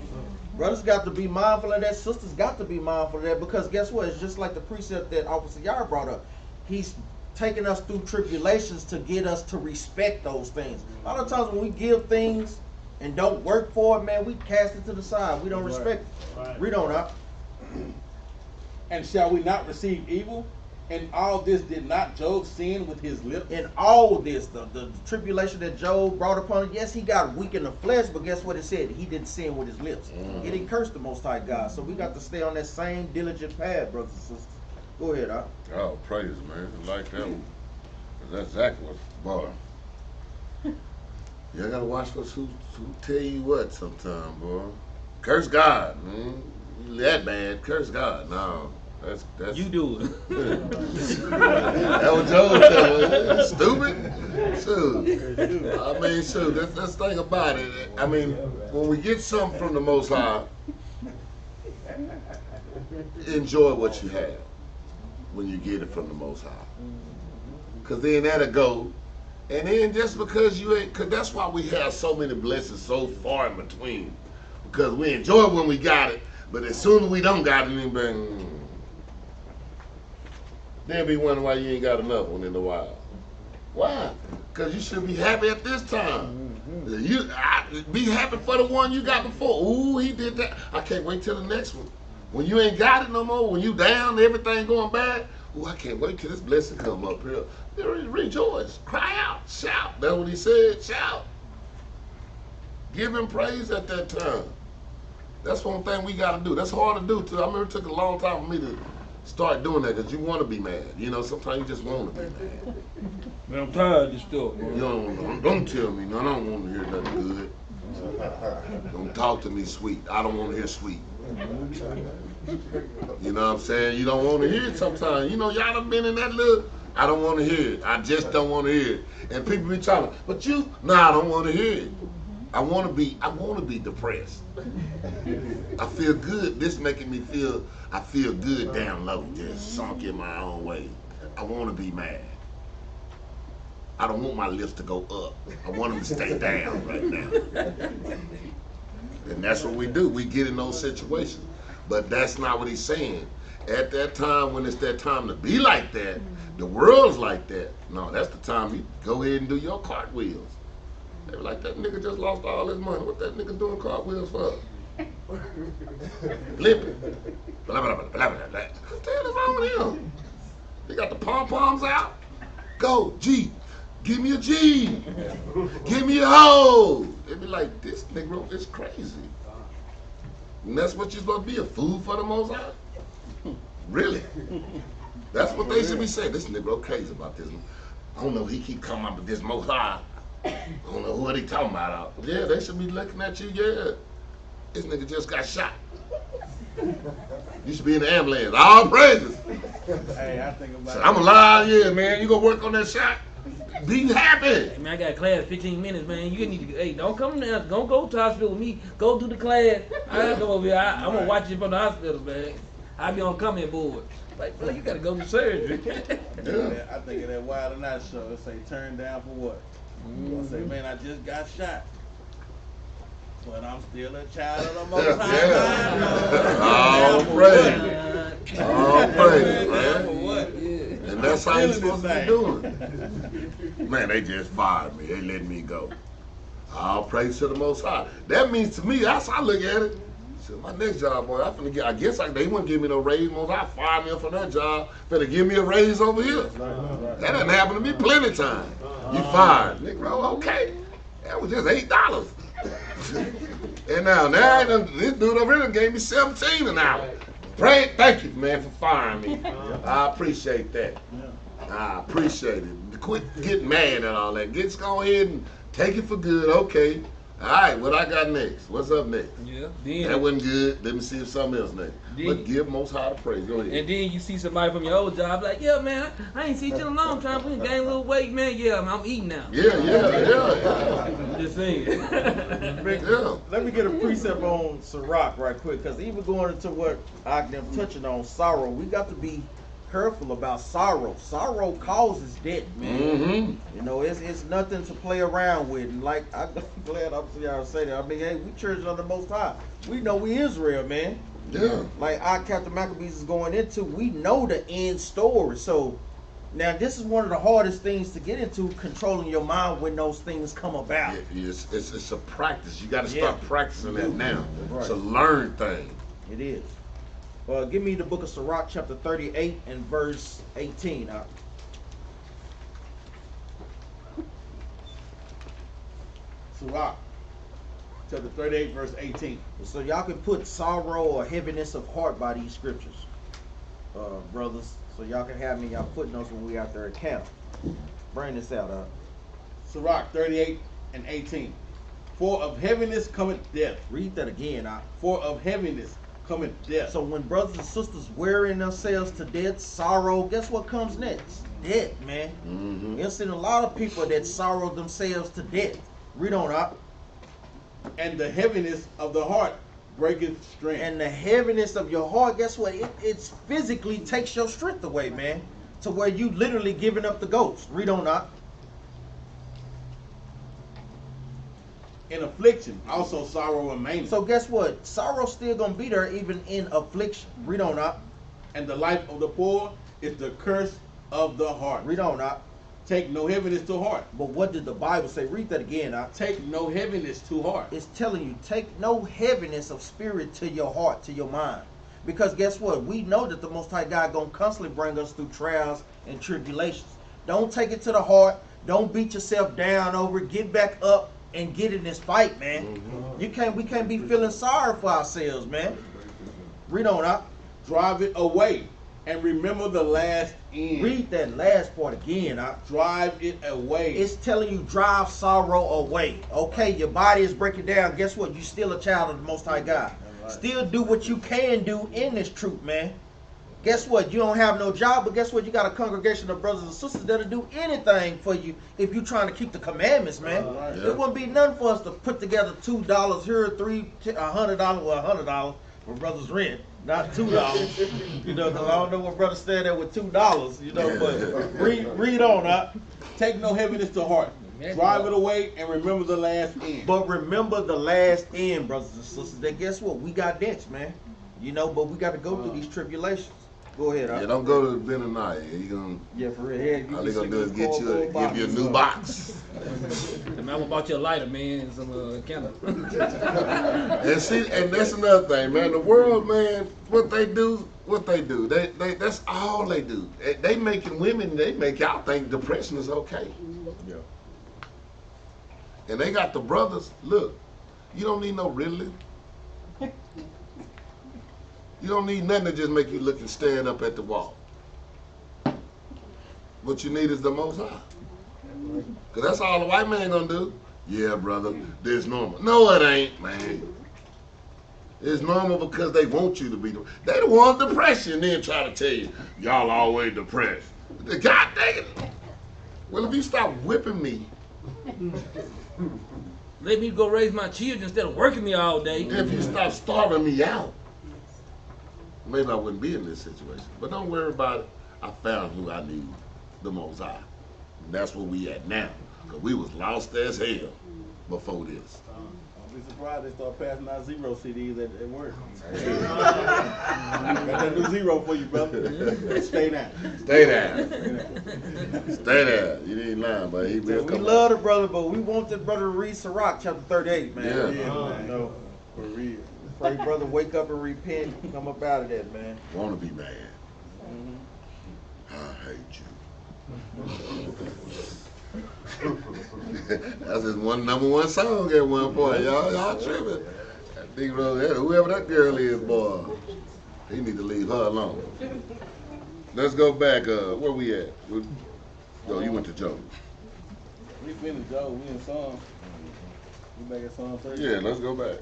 Brothers got to be mindful of that. Sisters got to be mindful of that. Because guess what? It's just like the precept that Officer Yar brought up. He's taking us through tribulations to get us to respect those things. A lot of times when we give things and don't work for it, man, we cast it to the side. We don't respect it. Read on up. And shall we not receive evil? And all this did not Job sin with his lips? In all this, the tribulation that Job brought upon him, yes, he got weak in the flesh, but guess what it said? He didn't sin with his lips. He didn't curse the Most High God. So we got to stay on that same diligent path, brothers and sisters. Go ahead, Al. Oh, praise, man. I like that one. That's exactly what, boy. You gotta watch for who tell you what sometime, boy. Curse God, man. You that bad, curse God. No, that's You do it. that was Joe telling. Stupid. Shoot. I mean, shoot. That's the thing about it. I mean, when we get something from the Most High, enjoy what you have when you get it from the Most High. Cause then that'll go. And then just because you ain't, cause that's why we have so many blessings so far in between. Because we enjoy it when we got it, but as soon as we don't got it, then be wondering why you ain't got another one in a while. Why? Because you should be happy at this time. Be happy for the one you got before. Ooh, he did that. I can't wait till the next one. When you ain't got it no more, when you down, everything going bad, ooh, I can't wait till this blessing come up here. Rejoice, cry out, shout. That's what he said, shout. Give him praise at that time. That's one thing we got to do. That's hard to do, too. I remember it took a long time for me to start doing that because you want to be mad. You know, sometimes you just want to be mad. Man, I'm tired of this stuff, man. You don't tell me, no, I don't want to hear nothing good. Don't talk to me sweet. I don't want to hear sweet. You know what I'm saying? You don't want to hear it sometimes. You know, y'all done been in that little, I don't want to hear it. I just don't want to hear it. And people be trying to, but you, nah, I don't want to hear it. I want to be depressed. I feel good. This making me feel, I feel good down low, just sunk in my own way. I want to be mad. I don't want my lips to go up. I want them to stay down right now. And that's what we do. We get in those situations. But that's not what he's saying. At that time, when it's that time to be like that, the world's like that. No, that's the time you go ahead and do your cartwheels. They were like, that nigga just lost all his money. What that nigga doing cartwheels for? Flipping. Blah, blah, blah, blah, blah, blah. What the hell is wrong with him? They got the pom-poms out. Go, G. Give me a G. Give me a hoe. They be like, this nigga is crazy. And that's what you're supposed to be, a fool for the Most High? Really? That's what they should be saying. This nigga crazy about this. I don't know, he keep coming up with this Most High. I don't know what he talking about. Yeah, they should be looking at you, yeah. This nigga just got shot. You should be in the ambulance. All praises. Hey, I think about So I'm alive, yeah, man. You gonna work on that shot? Be happy. Hey, man, I got class 15 minutes, man. You need to, hey, don't come now. Don't go to the hospital with me. Go to the class. I come over here. I'm gonna watch you from the hospital, man. I be on comment board. Like, bro, you gotta go to surgery. Yeah. I think of that Wild and Out show. It say, turn down for what? I say, man, I just got shot. But I'm still a child of the Most High God. All praise. All praise, man. For what? And that's how you're supposed to be doing. Man, they just fired me. They let me go. All praise to the Most High. That means to me, that's how I look at it. He said, my next job, boy, I guess they wouldn't give me no raise. Most I fire me up from that job. Finna give me a raise over here. That done happened to me plenty of times. You fired. Nigga, okay. That was just $8. And now this dude over here gave me 17 an hour. Thank you, man, for firing me. I appreciate that. I appreciate it. Quit getting mad at all that. Just go ahead and take it for good. Okay. All right, what I got next? What's up next? Yeah. That wasn't good. Let me see if something else next. But give Most High the praise. Go ahead. And then you see somebody from your old job like, yeah, man, I ain't seen you in a long time. We gained a little weight, man. Yeah, I'm eating now. Yeah. I'm just saying. Let me get a precept on Sirach right quick, because even going into what I'm touching on, sorrow, we got to be careful about sorrow. Sorrow causes death, man. You know, it's nothing to play around with. And like, I'm glad I'm seeing y'all say that. I mean, hey, we church on the Most High. We know we Israel, man. Yeah. Like our Captain Maccabees is going into, we know the end story. So now this is one of the hardest things to get into, controlling your mind when those things come about. It's a practice. You got to start practicing that now. Right. It's a learned thing. It is. Give me the book of Sirach, chapter 38 and verse 18. Sirach, chapter 38, verse 18. So y'all can put sorrow or heaviness of heart by these scriptures, brothers. So y'all can have me y'all footnotes when we out there at camp. Bring this out. Sirach 38 and 18. For of heaviness cometh death. Read that again. For of heaviness cometh death. So when brothers and sisters wearing themselves to death, sorrow, guess what comes next? Death, man. You've seen a lot of people that sorrow themselves to death. Read on up. And the heaviness of the heart breaketh strength. And the heaviness of your heart, guess what? It physically takes your strength away, man. To where you literally giving up the ghost. Read on up. In affliction, also sorrow remaineth. So guess what? Sorrow still gonna be there even in affliction. Read on up. And the life of the poor is the curse of the heart. Read on up. Take no heaviness to heart. But what did the Bible say? Read that again. Take no heaviness to heart. It's telling you, take no heaviness of spirit to your heart, to your mind. Because guess what? We know that the Most High God gonna constantly bring us through trials and tribulations. Don't take it to the heart. Don't beat yourself down over it. Get back up and get in this fight, man. We can't be feeling sorry for ourselves, man. Read on up. Drive it away and remember the last end. Read that last part again. Drive it away. It's telling you drive sorrow away. Okay, your body is breaking down. Guess what? You still a child of the Most High God. Right. Still do what you can do in this truth, man. Guess what? You don't have no job, but guess what? You got a congregation of brothers and sisters that'll do anything for you if you're trying to keep the commandments, man. Right. It wouldn't be nothing for us to put together $2 here, $100 or $100 for brothers' rent. Not $2, you know, because I don't know what brother stand there with $2, you know, but read on up. Take no heaviness to heart. Drive it away and remember the last end. But remember the last end, brothers and sisters. Then guess what? We got next, man. You know, but we got to go through these tribulations. Go ahead. Yeah, don't go to Benaniyah. You gonna? Yeah, for real. All they gonna do is give you a new box. Man, I bought you a lighter, man, and some candle. And see, and that's another thing, man. The world, man, what they do. They that's all they do. They making women. They make y'all think depression is okay. Yeah. And they got the brothers. Look, you don't need no Ritalin. You don't need nothing to just make you look and stand up at the wall. What you need is the Most High. Because that's all the white man gonna do. Yeah, brother, this normal. No, it ain't, man. It's normal because they want you to be. They don't want depression, then try to tell you, y'all always depressed. God dang it. Well, if you stop whipping me. Let me go raise my children instead of working me all day. If you stop starving me out. Maybe I wouldn't be in this situation. But don't worry about it. I found who I need, the Most High. And that's where we at now. Because we was lost as hell before this. I'll be surprised they start passing out zero CDs at work. Got that new zero for you, brother. Stay down. Stay down. Stay down. You ain't lying, but he will come. We love the brother, but we want the brother to read Sirach chapter 38, man. Yeah. No, for real. Pray, brother, wake up and repent. Come up out of that, man. Wanna be mad. I hate you. That's his number one song at one point. Y'all tripping. That big brother, whoever that girl is, boy, he need to leave her alone. Let's go back. Where we at? Oh, you went to Joe. We finished Joe. We in Psalm. We back at Psalm 30. Yeah, let's go back.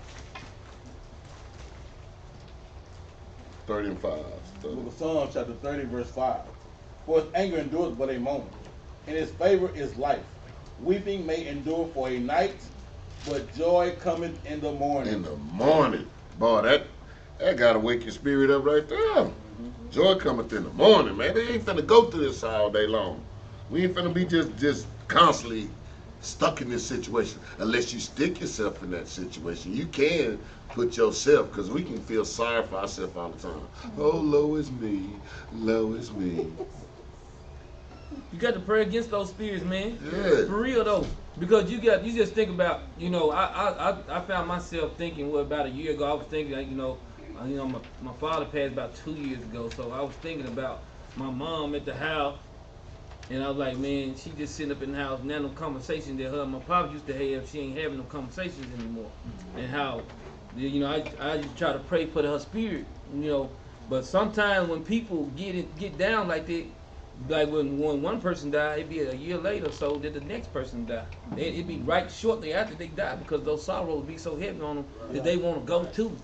30 and 5. The book of Psalms, chapter 30, verse 5. For his anger endures but a moment, and his favor is life. Weeping may endure for a night, but joy cometh in the morning. In the morning. Boy, that gotta wake your spirit up right there. Joy cometh in the morning, man. They ain't finna go through this all day long. We ain't finna be just constantly stuck in this situation. Unless you stick yourself in that situation. You can put yourself, because we can feel sorry for ourselves all the time. Oh, low is me. Low is me. You got to pray against those spirits, man. Yeah. For real though, because you just think about, I found myself thinking, about a year ago, I was thinking, my father passed about 2 years ago, so I was thinking about my mom at the house, and I was like, man, she just sitting up in the house, now no conversations that her and my papa used to have, she ain't having no conversations anymore, and how, I just try to pray for her spirit, but sometimes when people get down like that, like when one person died, it'd be a year later or so that the next person died. It'd be right shortly after they died because those sorrows be so heavy on them that they want to go to.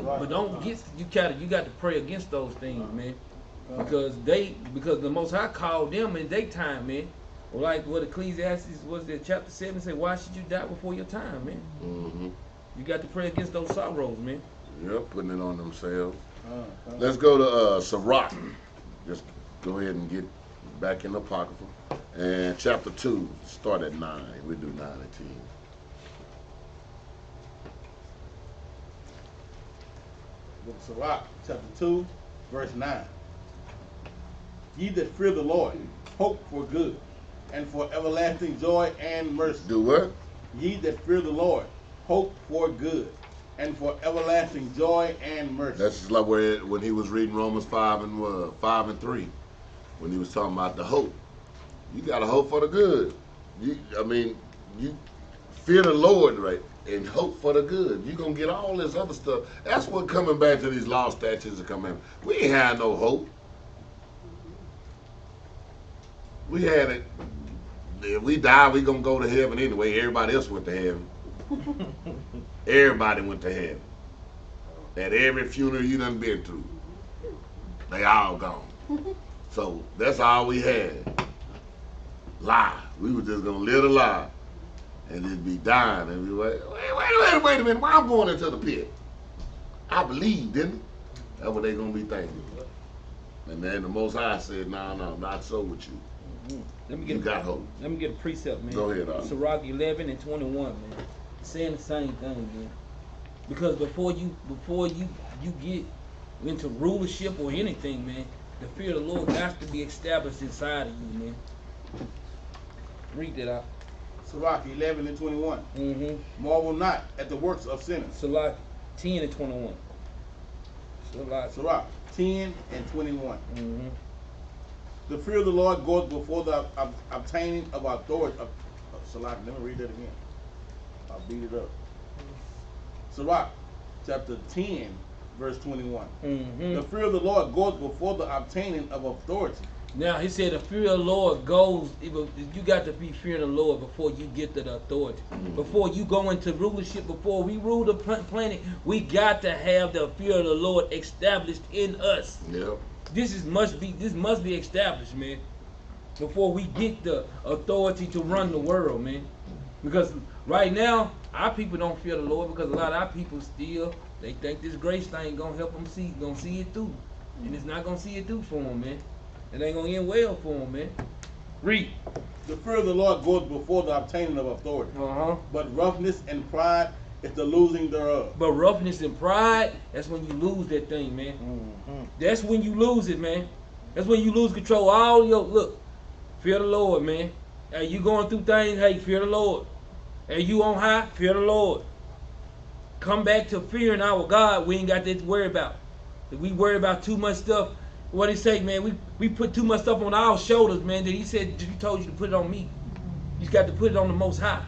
But don't get you got to pray against those things, man, because the Most High called them in their time, man. Like what Ecclesiastes was there, chapter 7 said, why should you die before your time, man? You got to pray against those sorrows, man. Yep, putting it on themselves. Let's go to Sirach. Just go ahead and get back in the Apocrypha. And chapter 2, start at 9. We do 9 and 10. Book of Sirach, chapter 2, verse 9. Ye that fear the Lord, hope for good, and for everlasting joy and mercy. Do what? Ye that fear the Lord, hope for good, and for everlasting joy and mercy. That's just like when he was reading Romans 5 and 3. When he was talking about the hope. You got to hope for the good. You fear the Lord, right, and hope for the good. You're going to get all this other stuff. That's what coming back to these law, statutes, and commandments. We ain't had no hope. We had it. If we die, we going to go to heaven anyway. Everybody else went to heaven. Everybody went to heaven. At every funeral you done been through, they all gone. So that's all we had. Lie. We were just gonna live a lie, and just be dying. And we wait a minute. Why I'm going into the pit? I believe, didn't it? That's what they gonna be thinking. And then the Most High said, no, not so with you. You got hope. Let me get a precept, man. Go ahead, Sirach 11 and 21, man. Saying the same thing, man. Because before you get into rulership or anything, man, the fear of the Lord has to be established inside of you, man. Read that out. Sirach 11 and 21. Marvel not at the works of sinners. Sirach 10 and 21. Sirach 10 and 21. The fear of the Lord goes before the obtaining of authority. Sirach, let me read that again. I'll beat it up. Sirach chapter 10, verse 21. The fear of the Lord goes before the obtaining of authority. Now he said the fear of the Lord goes. You got to be fearing the Lord before you get to the authority. Before you go into rulership, before we rule the planet, we got to have the fear of the Lord established in us. Yep. This must be established, man. Before we get the authority to run the world, man. Because right now, our people don't fear the Lord because a lot of our people still, they think this grace thing gonna help them see it through. And it's not gonna see it through for them, man. It ain't gonna end well for them, man. Read. The fear of the Lord goes before the obtaining of authority. But roughness and pride is the losing thereof. But roughness and pride, that's when you lose that thing, man. That's when you lose it, man. That's when you lose control. Look, fear the Lord, man. Hey, you going through things, hey, fear the Lord. Hey, you on high, fear the Lord. come back to fearing our God, we ain't got that to worry about. If we worry about too much stuff, what he say, man, we put too much stuff on our shoulders, man, that he said, he told you to put it on me. You got to put it on the Most High.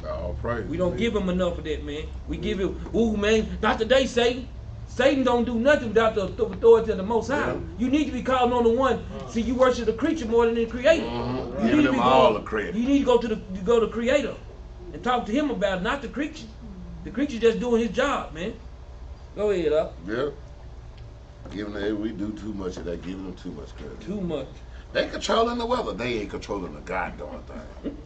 All praise. We don't give him enough of that, man. We give him, ooh, man, not today, Satan. Satan don't do nothing without the authority of the Most High. Yeah. You need to be calling on the one. See, you worship the creature more than the creator. Mm-hmm. You Giving need to them be all going- the credit. You need to go to the creator and talk to him about it, not the creature. The creature just doing his job, man. Go ahead, up. Yeah. Giving them, we do too much of that, giving them too much credit. Too much. They controlling the weather. They ain't controlling the goddamn thing.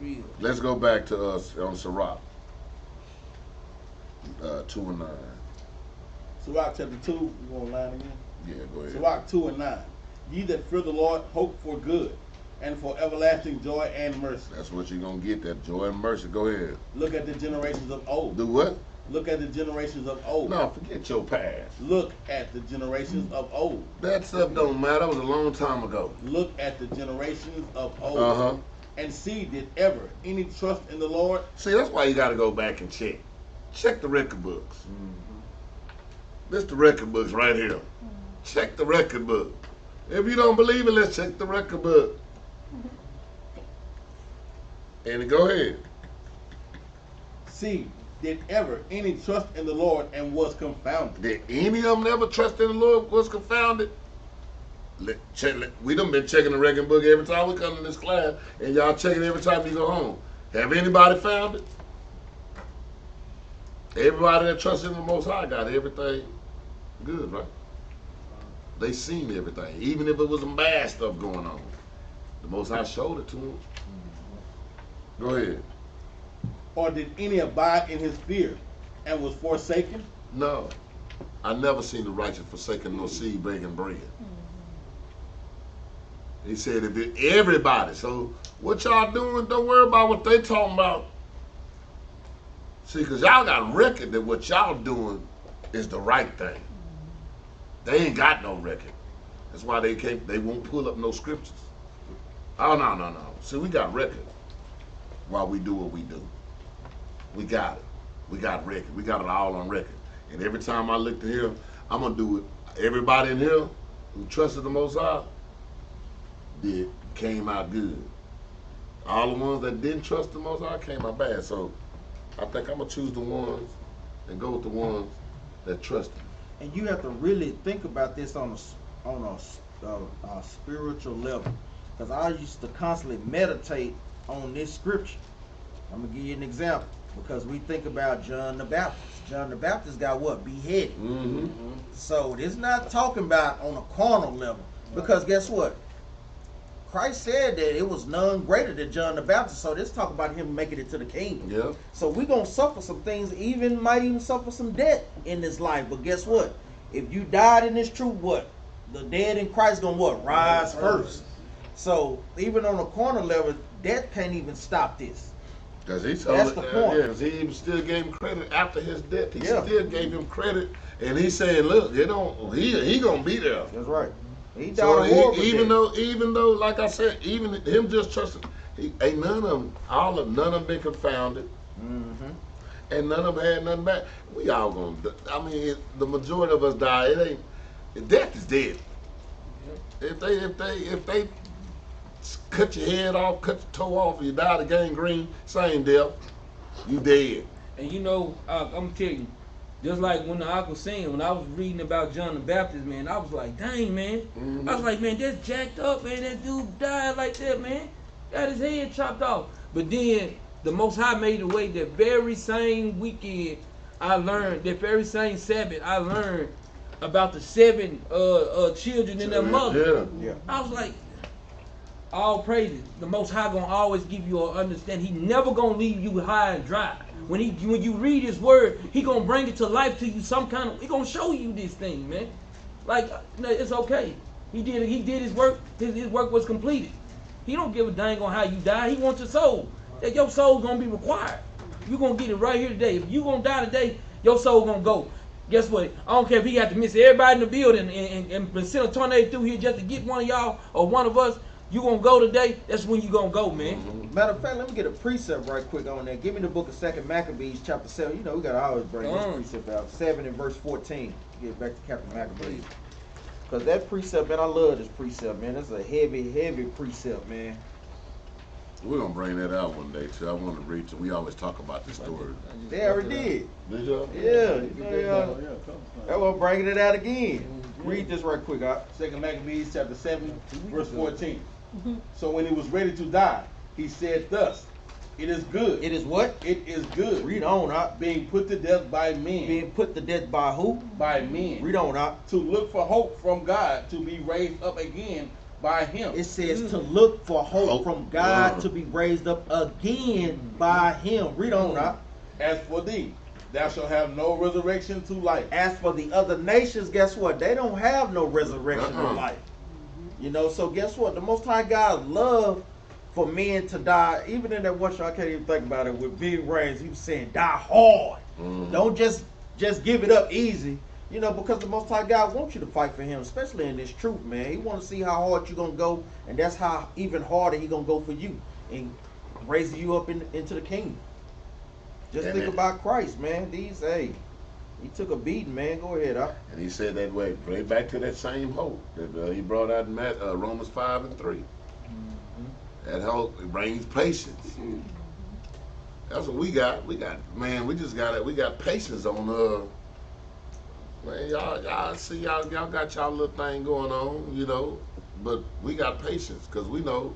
Real. Let's go back to us on Sirach. 2 and 9. Sirach chapter 2, you want to line again? Yeah, go ahead. Sirach 2 and 9. Ye that fear the Lord hope for good, and for everlasting joy and mercy. That's what you're going to get, that joy and mercy. Go ahead. Look at the generations of old. Do what? Look at the generations of old. No, forget your past. Look at the generations of old. That stuff don't matter. That was a long time ago. Look at the generations of old. Uh-huh. And see, did ever any trust in the Lord? See, that's why you got to go back and check. Check the record books. This the record books right here. Check the record book. If you don't believe it, let's check the record book. And go ahead. See, did ever any trust in the Lord and was confounded? Did any of them ever trust in the Lord was confounded? We done been checking the record book every time we come to this class, and y'all check it every time you go home. Have anybody found it? Everybody that trusts in the Most High got everything good, right? They seen everything, even if it was some bad stuff going on. The Most High showed it to them. Go ahead. Or did any abide in his fear and was forsaken? No, I never seen the righteous forsaken nor seed begging bread. He said if it, everybody. So what y'all doing? Don't worry about what they talking about. See, because y'all got a record that what y'all doing is the right thing. They ain't got no record. That's why they can't. They won't pull up no scriptures. Oh no. See, we got record. While we do what we do, we got it. We got record. We got it all on record. And every time I look to here, I'm gonna do it. Everybody in here who trusted the Most High came out good. All the ones that didn't trust the Most High came out bad. So I think I'm gonna choose the ones and go with the ones that trust him. And you have to really think about this on a spiritual level, because I used to constantly meditate on this scripture. I'm gonna give you an example, because we think about John the Baptist. John the Baptist got what? Beheaded. Mm-hmm. So it's not talking about on a carnal level, because guess what? Christ said that it was none greater than John the Baptist. So this talk about him making it to the kingdom. Yeah. So we're gonna suffer some things, might even suffer some death in this life. But guess what? If you died in this truth, what? The dead in Christ gonna what? Rise first. So even on a carnal level, death can't even stop this. Because he told That's the point. yeah, 'cause he even still gave him credit after his death. He Yeah. still gave him credit, and he said, "Look, he gonna be there." That's right. He died So a horrible even death. though, like I said, even him just trusting, ain't none of them been confounded, and none of them had nothing back. We all gonna. I mean, the majority of us die. It ain't. Death is dead. If they cut your head off, cut your toe off, you die of gangrene, same death. You dead. And you know, I'm gonna tell you, just like when the Ark was saying, when I was reading about John the Baptist, man, I was like, dang, man. I was like, man, that's jacked up, man. That dude died like that, man. Got his head chopped off. But then the Most High made a way. That very same weekend, I learned, that very same Sabbath, I learned about the 7 children and their mother. Yeah. I was like, all praises. The Most High gonna always give you an understanding. He never gonna leave you high and dry. When you read His word, He gonna bring it to life to you. He gonna show you this thing, man. Like, no, it's okay. He did His work. His work was completed. He don't give a dang on how you die. He wants your soul. That your soul gonna be required. You gonna get it right here today. If you gonna die today, your soul gonna go. Guess what? I don't care if he got to miss everybody in the building and send a tornado through here just to get one of y'all or one of us. you gonna go today, that's when you gonna go, man. Matter of fact, let me get a precept right quick on that. Give me the book of 2 Maccabees, chapter 7. You know, we gotta always bring this precept out. 7 and verse 14. Get back to Captain Maccabees. Because that precept, man, I love this precept, man. That's a heavy, heavy precept, man. We're gonna bring that out one day too. I want to read it. We always talk about this story. They already did. Did y'all? Yeah, you know, that's why I'm bringing it out again. Read this right quick, out. 2 Maccabees chapter 7, verse 14. So when he was ready to die, he said thus, it is good. It is what? It is good. Read on, out. Being put to death by men. Being put to death by who? By men. Read on, out. To look for hope from God to be raised up again by him. It says to look for hope from God to be raised up again by him. Read on, out. As for thee, thou shalt have no resurrection to life. As for the other nations, guess what? They don't have no resurrection to life. You know, so guess what? The Most High God loved for men to die. Even in that one show, I can't even think about it, with Big Rains, he was saying, die hard. Don't just give it up easy. You know, because the Most High God wants you to fight for him, especially in this truth, man. He wants to see how hard you're going to go, and that's how even harder he's going to go for you and raising you up into the kingdom. Just think about Christ, man. He took a beating, man. Go ahead, Doc. And he said that way, right back to that same hope that he brought out in Romans 5 and 3. That hope brings patience. That's what we got. We got patience on man, y'all see y'all got y'all little thing going on, you know, but we got patience because we know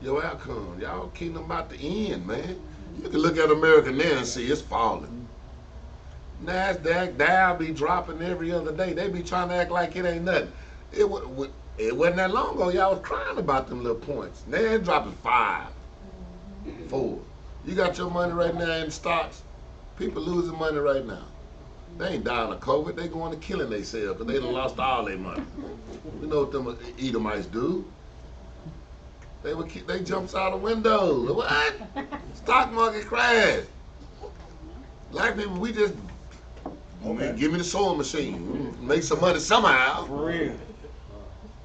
your outcome. Y'all kingdom about to end, man. You can look at America now and see it's falling. NASDAQ, Dow be dropping every other day. They be trying to act like it ain't nothing. It wasn't that long ago y'all was crying about them little points. Now it's dropping 5, 4. You got your money right now in stocks. People losing money right now. They ain't dying of COVID. They going to killing themselves because they done lost all their money. We know what them Edomites do. They jumps out of windows. What? Stock market crash. Black people, we just give me the sewing machine. Make some money somehow. For real.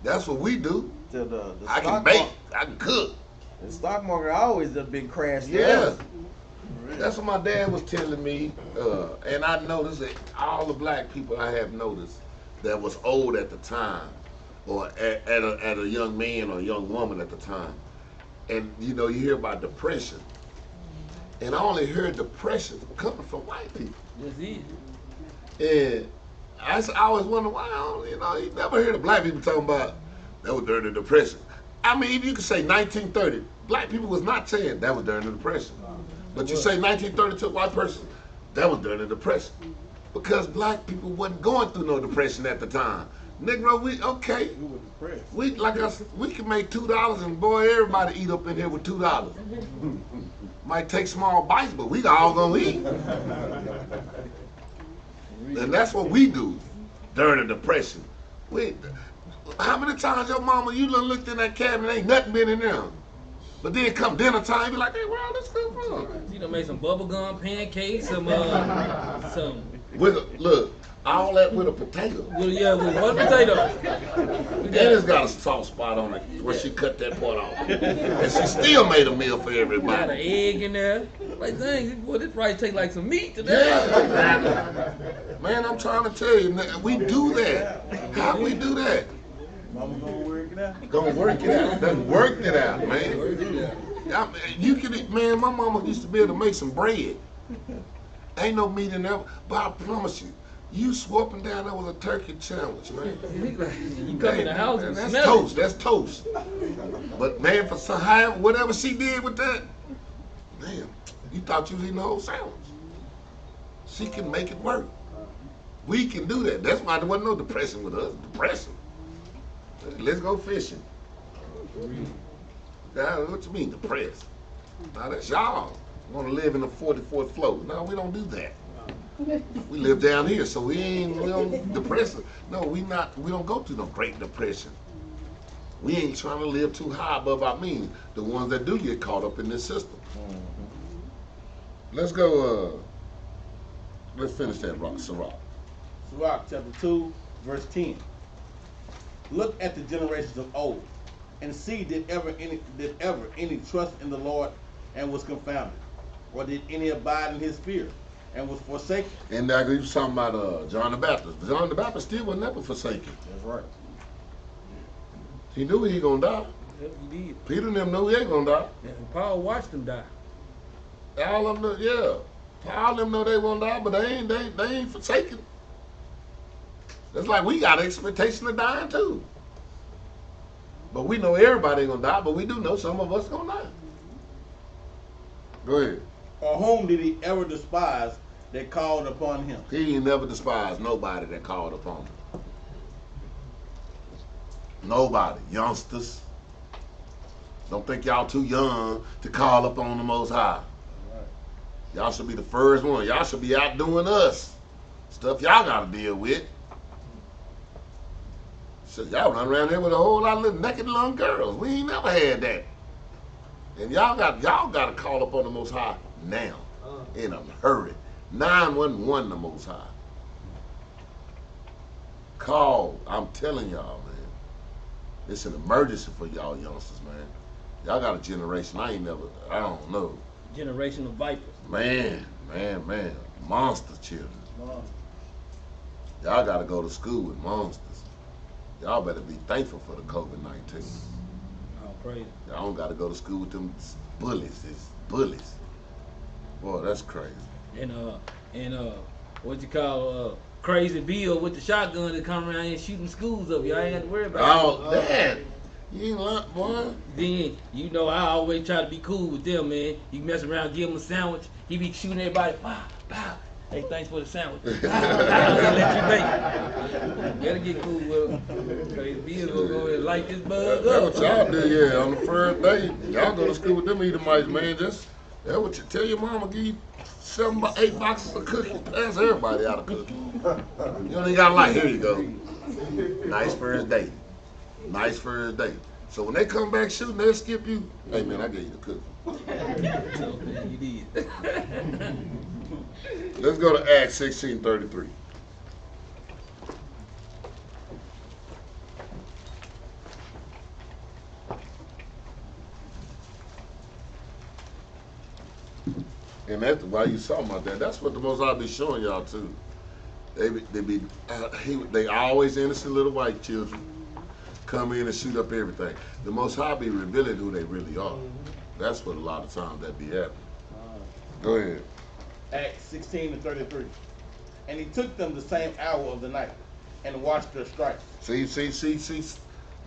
That's what we do. The I can bake. I can cook. The stock market always have been crashed. Yeah. That's what my dad was telling me, and I noticed that all the black people I have noticed that was old at the time, or at a young man or a young woman at the time, and you know you hear about depression, and I only heard depression coming from white people. That's it. And I always wonder why, you never heard of black people talking about that was during the Depression. I mean, you could say 1930, black people was not saying that was during the Depression. But you say 1930 to a white person, that was during the Depression. Because black people wasn't going through no depression at the time. Negro, we can make $2 and boy, everybody eat up in here with $2. Might take small bites, but we all gonna eat. And that's what we do during the Depression. How many times your mama, you done looked in that cabinet, ain't nothing been in there. But then come dinner time, you be like, hey, where all this come from? You done made some bubble gum, pancakes, some Look, all that with a potato. with one potato. And it's got a soft spot on it where she cut that part off. And she still made a meal for everybody. Got an egg in there. Like, dang, boy, this probably take like some meat today. Yeah. Man, I'm trying to tell you, we do that. How we do that? Mama gonna work it out. Gonna work it out. Done worked it out, man. Man, my mama used to be able to make some bread. Ain't no meat in there, but I promise you, you swooping down there was a turkey sandwich, man. You come in the house and that's smell toast. That's toast. But man, for some whatever she did with that, man, you thought you was eating the whole sandwich. She can make it work. We can do that. That's why there wasn't no depression with us. Depression. Let's go fishing. What you mean depressed? Now that's y'all want to live in the 44th floor. No, we don't do that. We live down here, so we don't depress. No, we don't go through no Great Depression. We ain't trying to live too high above our means. The ones that do get caught up in this system. Let's go. Let's finish that Sirach. Sirach chapter 2, verse 10. Look at the generations of old. And see, did ever any trust in the Lord and was confounded, or did any abide in his fear and was forsaken? And now he was talking about John the Baptist. John the Baptist still was never forsaken. That's right. He knew he gonna die. Yep, he did. Peter and them knew he ain't gonna die. And Paul watched him die. All of them know, yeah. All of them know they won't die, but they ain't forsaken. It's like we got an expectation of dying too. But we know everybody ain't gonna die, but we do know some of us gonna die. Go ahead. Or whom did he ever despise that called upon him? He ain't never despised nobody that called upon him. Nobody. Youngsters. Don't think y'all too young to call upon the Most High. Y'all should be the first one. Y'all should be outdoing us. Stuff y'all gotta deal with. So y'all run around here with a whole lot of little naked little girls. We ain't never had that. And y'all gotta call upon the Most High now. In a hurry. 911 the Most High. Call. I'm telling y'all, man. It's an emergency for y'all youngsters, man. Y'all got a generation I don't know. Generation of vipers. Man. Monster children. Y'all gotta go to school with monsters. Y'all better be thankful for the COVID-19. Oh, praise. Y'all don't gotta go to school with them bullies. It's bullies. Boy, that's crazy. And what you call Crazy Bill with the shotgun that come around here shooting schools up. Y'all ain't got to worry about Oh, that. You ain't like, boy. Then, you know, I always try to be cool with them, man. You mess around, give them a sandwich. He be shooting everybody. Pow, pow. Hey, thanks for the sandwich. Let you make. Gotta get cool with them. Crazy Bill gonna go and light this bug That's up. what y'all do, yeah. On the first day, y'all go to school with them Edomites, man. Just, that's what you tell your mama, give you 8 boxes of cookies. Pass everybody out of cookies. You don't even got a lot. Here you go. Nice first day. Nice first day. So when they come back shooting, they'll skip you. Hey, man, I gave you the cookie. So, man, you did. Let's go to Acts 16:33. And that's why you saw about that. That's what the Most High be showing y'all too. They always innocent little white children come in and shoot up everything. The Most High be revealing who they really are. That's what a lot of times that be happening. Go ahead. Acts 16:33. And he took them the same hour of the night and washed their stripes. See.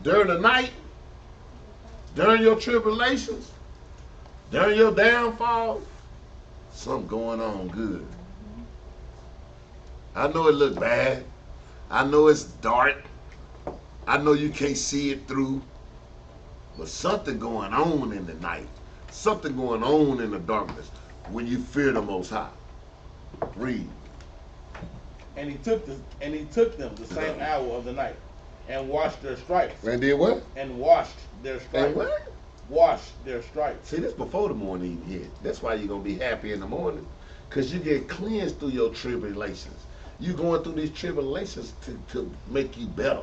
During the night, during your tribulations, during your downfall, something going on good. I know it look bad. I know it's dark. I know you can't see it through. But something going on in the night. Something going on in the darkness when you fear the Most High. Read. And he took them the same hour of the night and washed their stripes. And did what? And washed their stripes. And what? Washed their stripes. See, this before the morning even hit. That's why you're going to be happy in the morning. Because you get cleansed through your tribulations. You're going through these tribulations to make you better.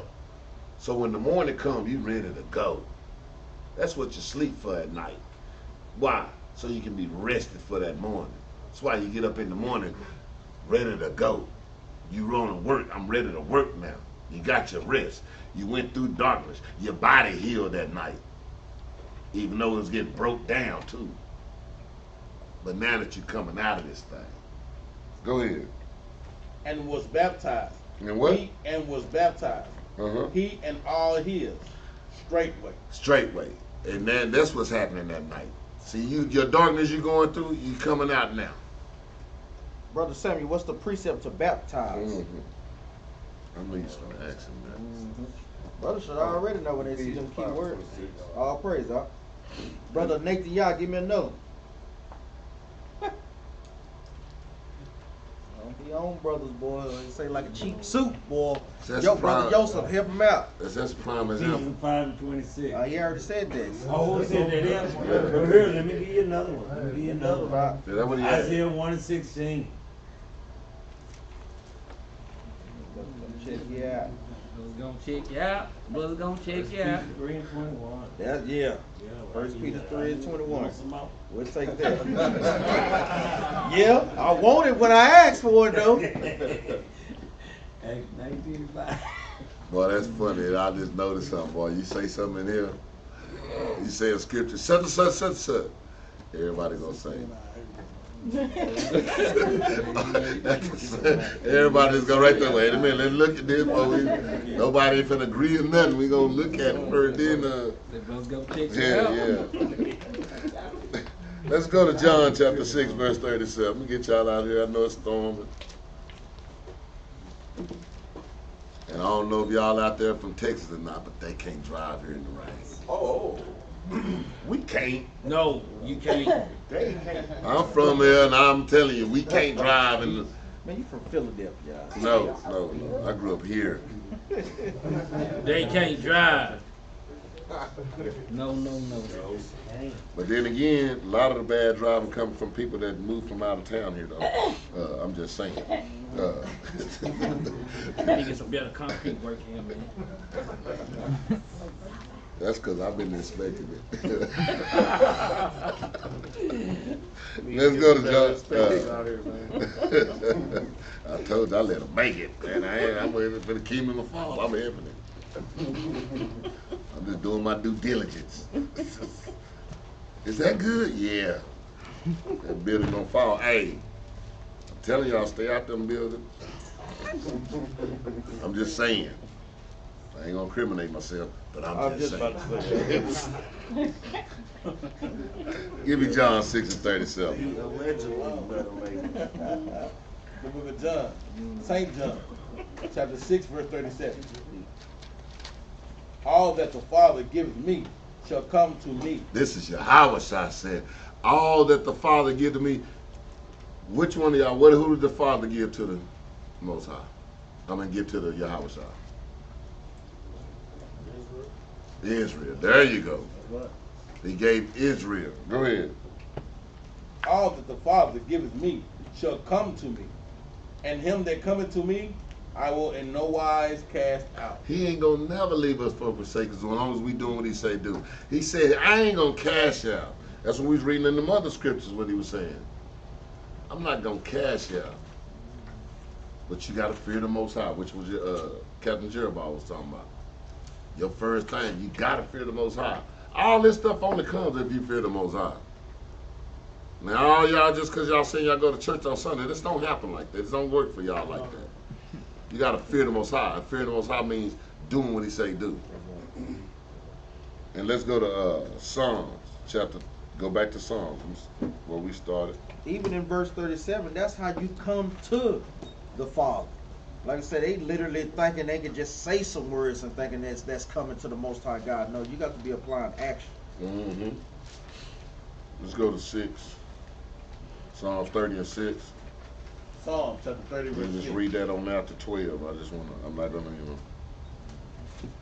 So when the morning comes, you ready to go. That's what you sleep for at night. Why? So you can be rested for that morning. That's why you get up in the morning ready to go. You run to work. I'm ready to work now. You got your rest. You went through darkness. Your body healed that night. Even though it was getting broke down too. But now that you're coming out of this thing. Go ahead. And was baptized. And what? He and was baptized. Uh-huh. He and all his straightway. Straightway. And then that's what's happening that night. See, your darkness you're going through, you coming out now. Brother Samuel, what's the precept to baptize? Mm-hmm. I'm least going to ask him that. Mm-hmm. Brother should already know when they see them key words. All praise, huh? Brother Nathan, give me another. Don't be on, brothers, boy. They say like a cheap suit, boy. Yo, brother Joseph, help him out. That's the prime example. 5:26. He already said that. Oh, he said that. Here, let me give you another one. Let me give you another one. Is that what he had? Isaiah 1:16. Check it out. gonna check you out. Brother gonna check you out. 3 and 21. That's yeah. Yeah, First Peter 3 and 21. Want some more? We'll take that. Yeah, I want it when I ask for it though. Acts 19:5. Boy, that's funny. I just noticed something, boy. You say something in here, you say a scripture, such and such, such and such. Everybody gonna say it. Everybody's gonna write that. Wait a minute, let's look at this. Nobody finna agree or nothing. We gonna look at it first, then. The brother's gonna check you Yeah, out. yeah. Let's go to John chapter 6, verse 37. Let me get y'all out here. I know it's storming. And I don't know if y'all out there from Texas or not, but they can't drive here in the rain. Oh, We can't. No, you can't. they can't. I'm from here, and I'm telling you, we can't drive in the... Man, you from Philadelphia. No. I grew up here. They can't drive. No. But then again, a lot of the bad driving comes from people that moved from out of town here, though. I'm just saying. We need to get some better concrete work here, man. That's because I've been inspecting it. Let's go to John. I told you I let them make it, man. I'm waiting for the kingdom in the fall. I'm having it. I'm just doing my due diligence. Is that good? Yeah. That building gonna fall. Hey, I'm telling y'all, stay out them buildings. I'm just saying. I ain't gonna incriminate myself, but I'm just saying. About to say. Give me John 6 and 37. He allegedly better make it. The book of John, St. John, chapter 6, verse 37. All that the Father giveth me shall come to me. This is Yahweh said, all that the Father give to me. Which one of y'all, who did the Father give to the Most High? Give to the Yahweh Shah. Israel. There you go. He gave Israel. Go ahead. All that the Father giveth me shall come to me, and him that cometh to me I will in no wise cast out. He ain't gonna never leave us for forsake us as long as we doing what he say do. He said, I ain't gonna cash out. That's what we was reading in the other scriptures, what he was saying. I'm not gonna cash out. But you gotta fear the Most High, which was your Captain Jerubbaal was talking about. Your first thing, you gotta fear the Most High. All this stuff only comes if you fear the Most High. Now all y'all, just cause y'all say y'all go to church on Sunday, this don't happen like that. This don't work for y'all like that. You gotta fear the Most High. And fear the Most High means doing what he say do. And let's go to Psalms chapter, go back to Psalms where we started. Even in verse 37, that's how you come to the Father. Like I said, they literally thinking they can just say some words and thinking that's coming to the Most High God. No, you got to be applying action. Mm-hmm. Let's go to 6. Psalms 30 and 6. Psalm chapter 30, verse We'll just 6. read that on out to 12. I'm not gonna,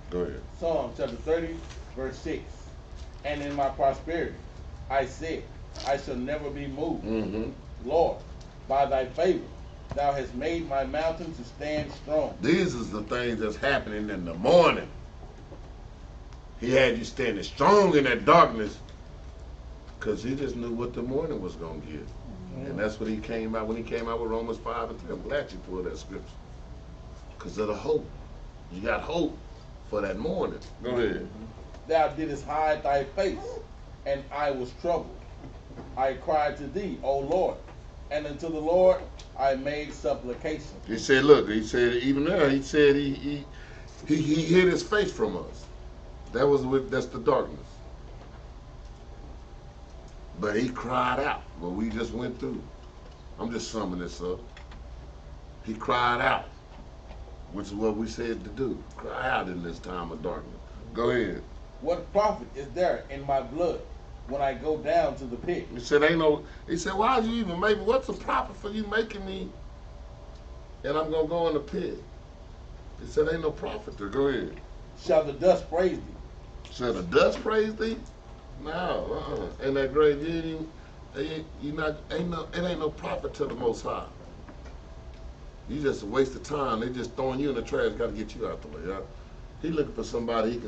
Go ahead. Psalm chapter 30, verse 6. And in my prosperity I said, I shall never be moved. Mm-hmm. Lord, by thy favor thou hast made my mountain to stand strong. These is the things that's happening in the morning. He had you standing strong in that darkness because he just knew what the morning was going to give. And that's what he came out, when he came out with Romans 5 and 10. I'm glad you pulled that scripture. Because of the hope. You got hope for that morning. Go ahead. Thou didst hide thy face, and I was troubled. I cried to thee, O Lord, and unto the Lord I made supplication. He said, look, he said, even there, he said he hid his face from us. That's the darkness. But he cried out, what we just went through. I'm just summing this up. He cried out, which is what we said to do. Cry out in this time of darkness. Go ahead. What profit is there in my blood when I go down to the pit? He said, why did you even make me? What's the profit for you making me? And I'm going to go in the pit. He said, ain't no profit there. Go ahead. Shall the dust praise thee? Shall the dust praise thee? No, in that grave, it ain't no profit to the Most High. You just a waste of time. They just throwing you in the trash. Got to get you out the way. He looking for somebody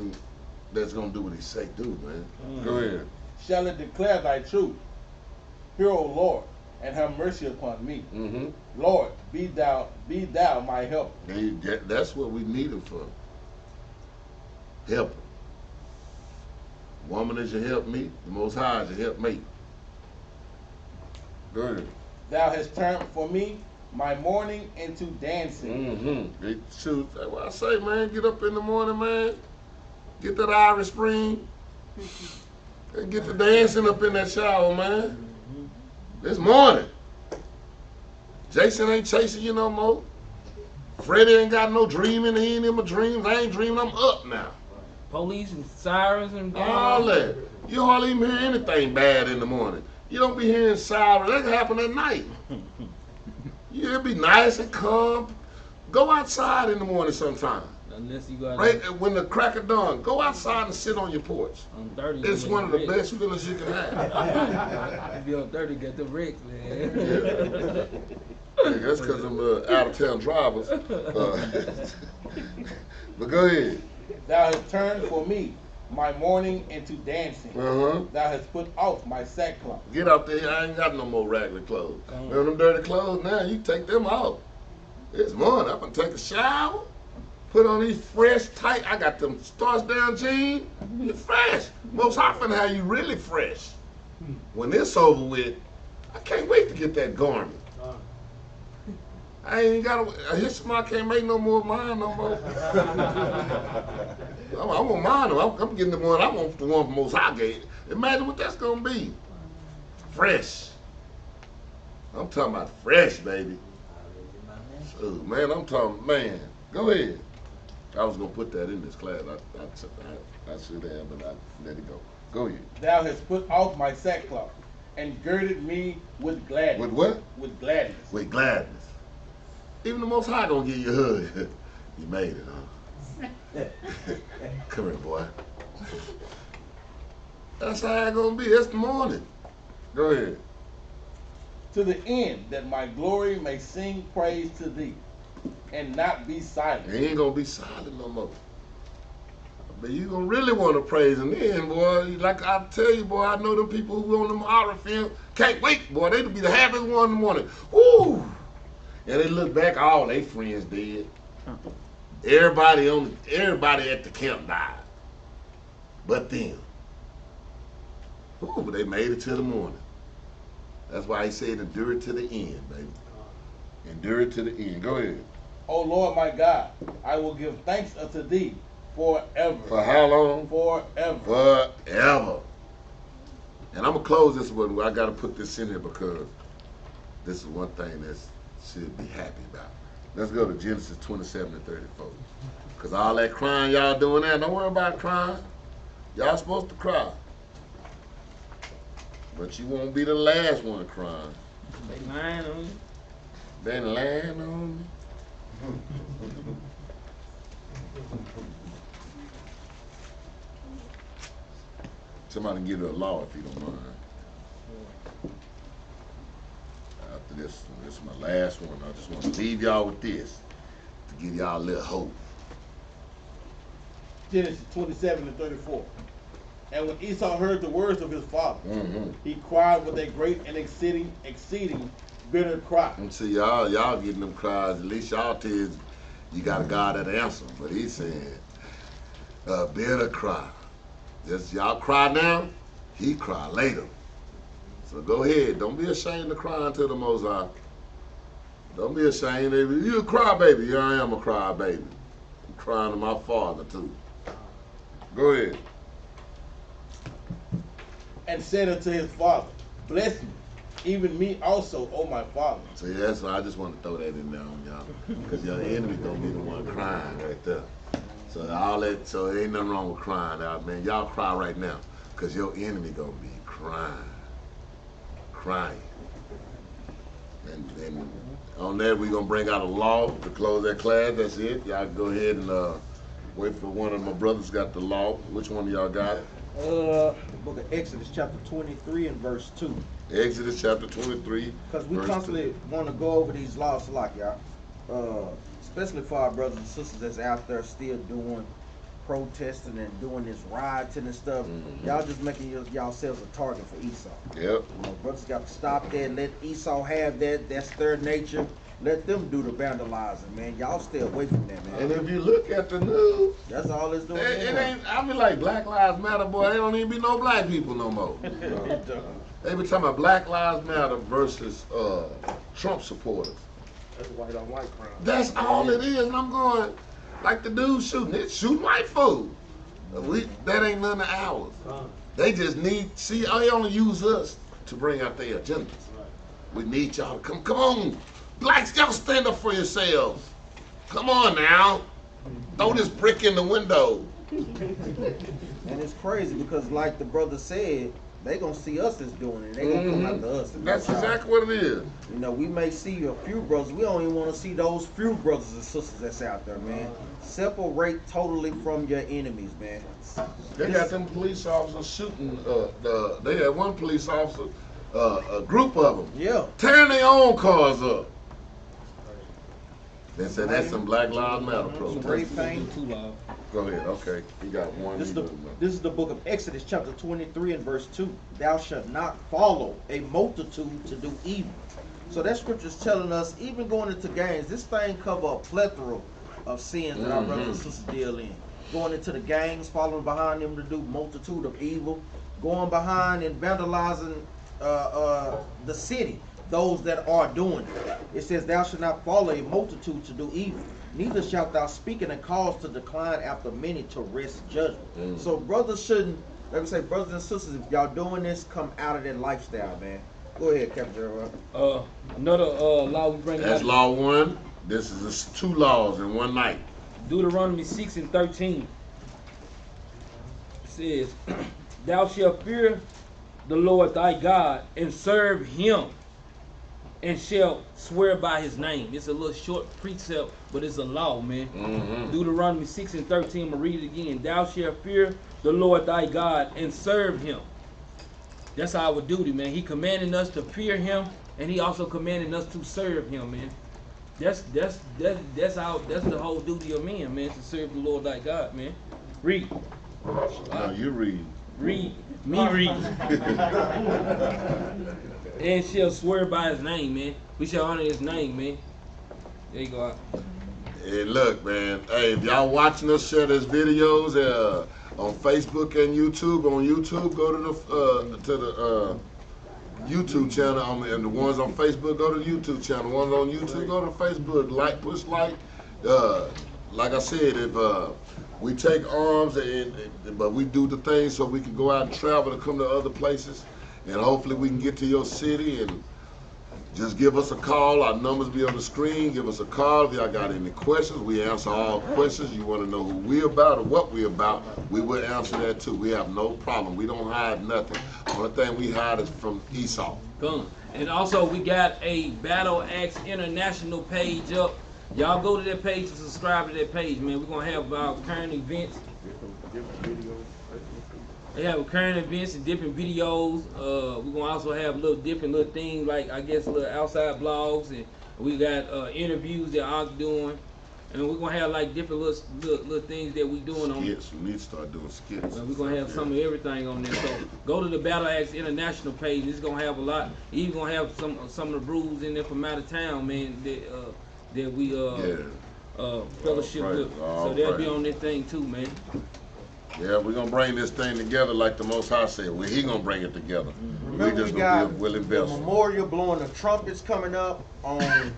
that's gonna do what he say do, man. Go ahead. Shall it declare thy truth? Hear, O Lord, and have mercy upon me. Mm-hmm. Lord, be thou my help. That's what we need him for. Help. Woman is your help me. The Most High is your help me. Go ahead. Thou hast turned for me my mourning into dancing. Mm-hmm. Shoot, that's what I say, man. Get up in the morning, man. Get that Irish Spring. And get the dancing up in that shower, man. This morning. Jason ain't chasing you no more. Freddie ain't got no dreaming. He ain't in my dreams. I ain't dreaming. I'm up now. Police and sirens and All that. You hardly even hear anything bad in the morning. You don't be hearing sirens. That can happen at night. You'll be nice and calm. Go outside in the morning sometime. Unless you got Right when the crack of dawn, go outside and sit on your porch. on 30. It's one of the best feelings you can have. If you're on 30, get the wrecks, man. Yeah, that's because I'm out of town drivers. But go ahead. Thou hast turned for me my mourning into dancing. Uh-huh. Thou hast put off my sackcloth. Get out there. I ain't got no more raggedy clothes. Man, them dirty clothes now, you take them off. It's morning. I'm going to take a shower. Put on these fresh, tight. I got them starch down jeans. You're fresh. Most often, how you really fresh. When it's over with, I can't wait to get that garment. I ain't got a Hispanic can't make no more of mine no more. I want mine. I'm getting the one I want, the one from Most High gave. Imagine what that's gonna be. Fresh. I'm talking about fresh, baby. So, man, I'm talking, man. Go ahead. I was gonna put that in this class. I should have, but I let it go. Go ahead. Thou hast put off my sackcloth and girded me with gladness. With what? With gladness. With gladness. Even the Most High gonna give you a hug. You made it, huh? Come here, boy. That's how it's gonna be. It's the morning. Go ahead. To the end that my glory may sing praise to thee and not be silent. He ain't gonna be silent no more. But you gonna really want to praise him then, boy. Like I tell you, boy, I know them people who on them horror film can't wait, boy. They'll be the happiest one in the morning. Woo! And they look back, all their friends dead. Everybody at the camp died. But them. Ooh, but they made it to the morning. That's why he said endure it to the end, baby. Endure it to the end. Go ahead. O Lord my God, I will give thanks unto thee forever. For how long? Forever. Forever. And I'm going to close this one. I got to put this in here because this is one thing that should be happy about. Let's go to Genesis 27 and 34. Because all that crying y'all doing there, don't worry about crying. Y'all supposed to cry. But you won't be the last one crying. They lying on you. Been lying on me. Somebody give it a law if you don't mind. After this is my last one. I just want to leave y'all with this to give y'all a little hope. Genesis 27 and 34. And when Esau heard the words of his father, he cried with a great and exceeding bitter cry. And see y'all getting them cries. At least y'all tell you got a God that answer. But he's saying a bitter cry. Just y'all cry now, he cry later. So go ahead. Don't be ashamed to cry unto the Most High. Don't be ashamed. You a cry baby. Yeah, I am a cry baby. I'm crying to my father too. Go ahead. And said unto his father, bless me, even me also, O my father. So yeah, so I just want to throw that in there on y'all. Because your enemy gonna be the one crying right there. So so ain't nothing wrong with crying out, man. Y'all cry right now. Because your enemy gonna be crying. Crying. And on that, we're gonna bring out a law to close that class. That's it. Y'all go ahead and wait for one of my brothers got the law. Which one of y'all got it? The book of Exodus chapter 23 and verse 2. Exodus chapter 23. Because we constantly want to go over these laws like y'all. Especially for our brothers and sisters that's out there still doing protesting and doing this rioting and stuff, y'all just making yourselves a target for Esau. Yep. You know, brothers got to stop that. Let Esau have that. That's their nature. Let them do the vandalizing, man. Y'all stay away from that, man. And if you look at the news, That's all it's doing. it ain't. I mean, like Black Lives Matter, boy. They don't even be no black people no more. They be talking about Black Lives Matter versus Trump supporters. That's white on white crime. That's all it is. And I'm going, like the dude shooting, it's shooting white food. That ain't none of ours. They just need, see, they only use us to bring out their agendas. We need y'all to come on. Blacks, y'all stand up for yourselves. Come on now. Throw this brick in the window. And it's crazy because, like the brother said, they gonna see us as doing it. They gonna come after us. And That's how- exactly what it is. You know, we may see a few brothers. We don't even want to see those few brothers and sisters that's out there, man. Separate totally from your enemies, man. They got them police officers shooting. They had one police officer, a group of them, Yeah. tearing their own cars up. They said that's some Black Lives Matter Spray protest. paint. Too loud. Go ahead. Okay, you got one. This is the book of Exodus, chapter 23 and verse 2. Thou shalt not follow a multitude to do evil. So that scripture's telling us, even going into gangs, this thing cover a plethora of sins that our brothers and sisters deal in. Going into the gangs, following behind them to do multitude of evil, going behind and vandalizing the city, those that are doing it. It says, thou shalt not follow a multitude to do evil. Neither shalt thou speak in a cause to decline after many to wrest judgment. So brothers shouldn't, like I say, brothers and sisters, if y'all doing this, come out of that lifestyle, man. Go ahead, Captain Jerubbaal. Another law we bring That's out. law 1. This is 2 laws in one night. Deuteronomy 6 and 13 says, thou shalt fear the Lord thy God and serve him, and shall swear by his name. It's a little short precept, but it's a law, man. Deuteronomy 6 and 13, I'm going to read it again. Thou shalt fear the Lord thy God and serve him. That's our duty, man. He commanding us to fear him, and he also commanding us to serve him, man. That's the whole duty of man, man, to serve the Lord thy God, man. Read. Now you read. Read. Me read. And shall swear by his name, man. We shall honor his name, man. There you go. Hey, look, man. Hey, if y'all watching us share these videos on Facebook and YouTube, on YouTube, go to the YouTube channel, and the ones on Facebook, go to the YouTube channel. The ones on YouTube, go to Facebook. Like, push like. Like I said, if we take arms, but we do the things so we can go out and travel to come to other places, and hopefully we can get to your city, and just give us a call. Our numbers be on the screen. Give us a call if y'all got any questions. We answer all questions. You want to know who we about or what we about, we will answer that too. We have no problem. We don't hide nothing. Only thing we hide is from Esau. Come. And also, we got a Battle Axe International page up. Y'all go to that page and subscribe to that page, man. We're going to have our current events. They have current events and different videos. We're going to also have different little things, like, I guess, little outside blogs. And we got interviews that I'm doing. And we're going to have, like, different little things that we're doing on. Skits. We need to start doing skits. We're going to have some of everything on there. So go to the Battle Axe International page. It's going to have a lot. Even going to have some of the brews in there from out of town, man, that we fellowship with. So they'll be on that thing too, man. Yeah, we're going to bring this thing together like the Most High said. He going to bring it together. Remember, We just we going to got be a willing the vessel. memorial blowing the trumpets coming up on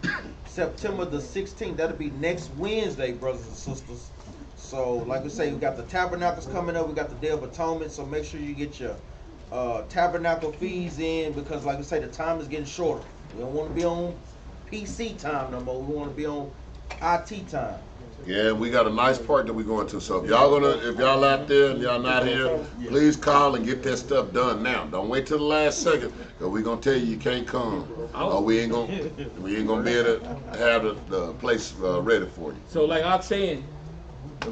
September the 16th. That'll be next Wednesday, brothers and sisters. So, like we say, we got the tabernacles coming up. We got the Day of Atonement. So make sure you get your tabernacle fees in, because, like we say, the time is getting shorter. We don't want to be on PC time no more. We want to be on IT time. Yeah, we got a nice part that we're going to. So if y'all out there and y'all not here, please call and get that stuff done now. Don't wait till the last second, because we're gonna tell you can't come, or we ain't gonna be able to have the place ready for you. So like I'm saying,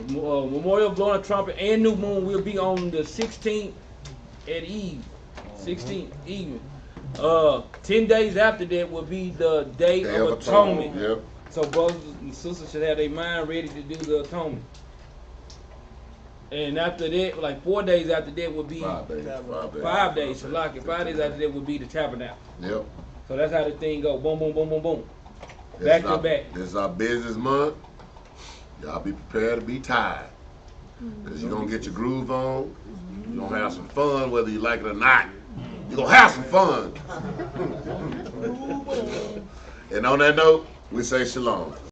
memorial blowing a trumpet and new moon will be on the 16th at eve, 16th evening. 10 days after that will be the Day of Atonement. Yep. So brothers and sisters should have their mind ready to do the atonement. And after that, like 4 days after that would be 5 days. 5 days. Shalaki. 5 days after that would be the tabernacle. Yep. So that's how the thing go. Boom, boom, boom, boom, boom. Back to back. This is our business month. Y'all be prepared to be tired. Because you're going to get your groove on. You're going to have some fun whether you like it or not. You're going to have some fun. And on that note, we say shalom.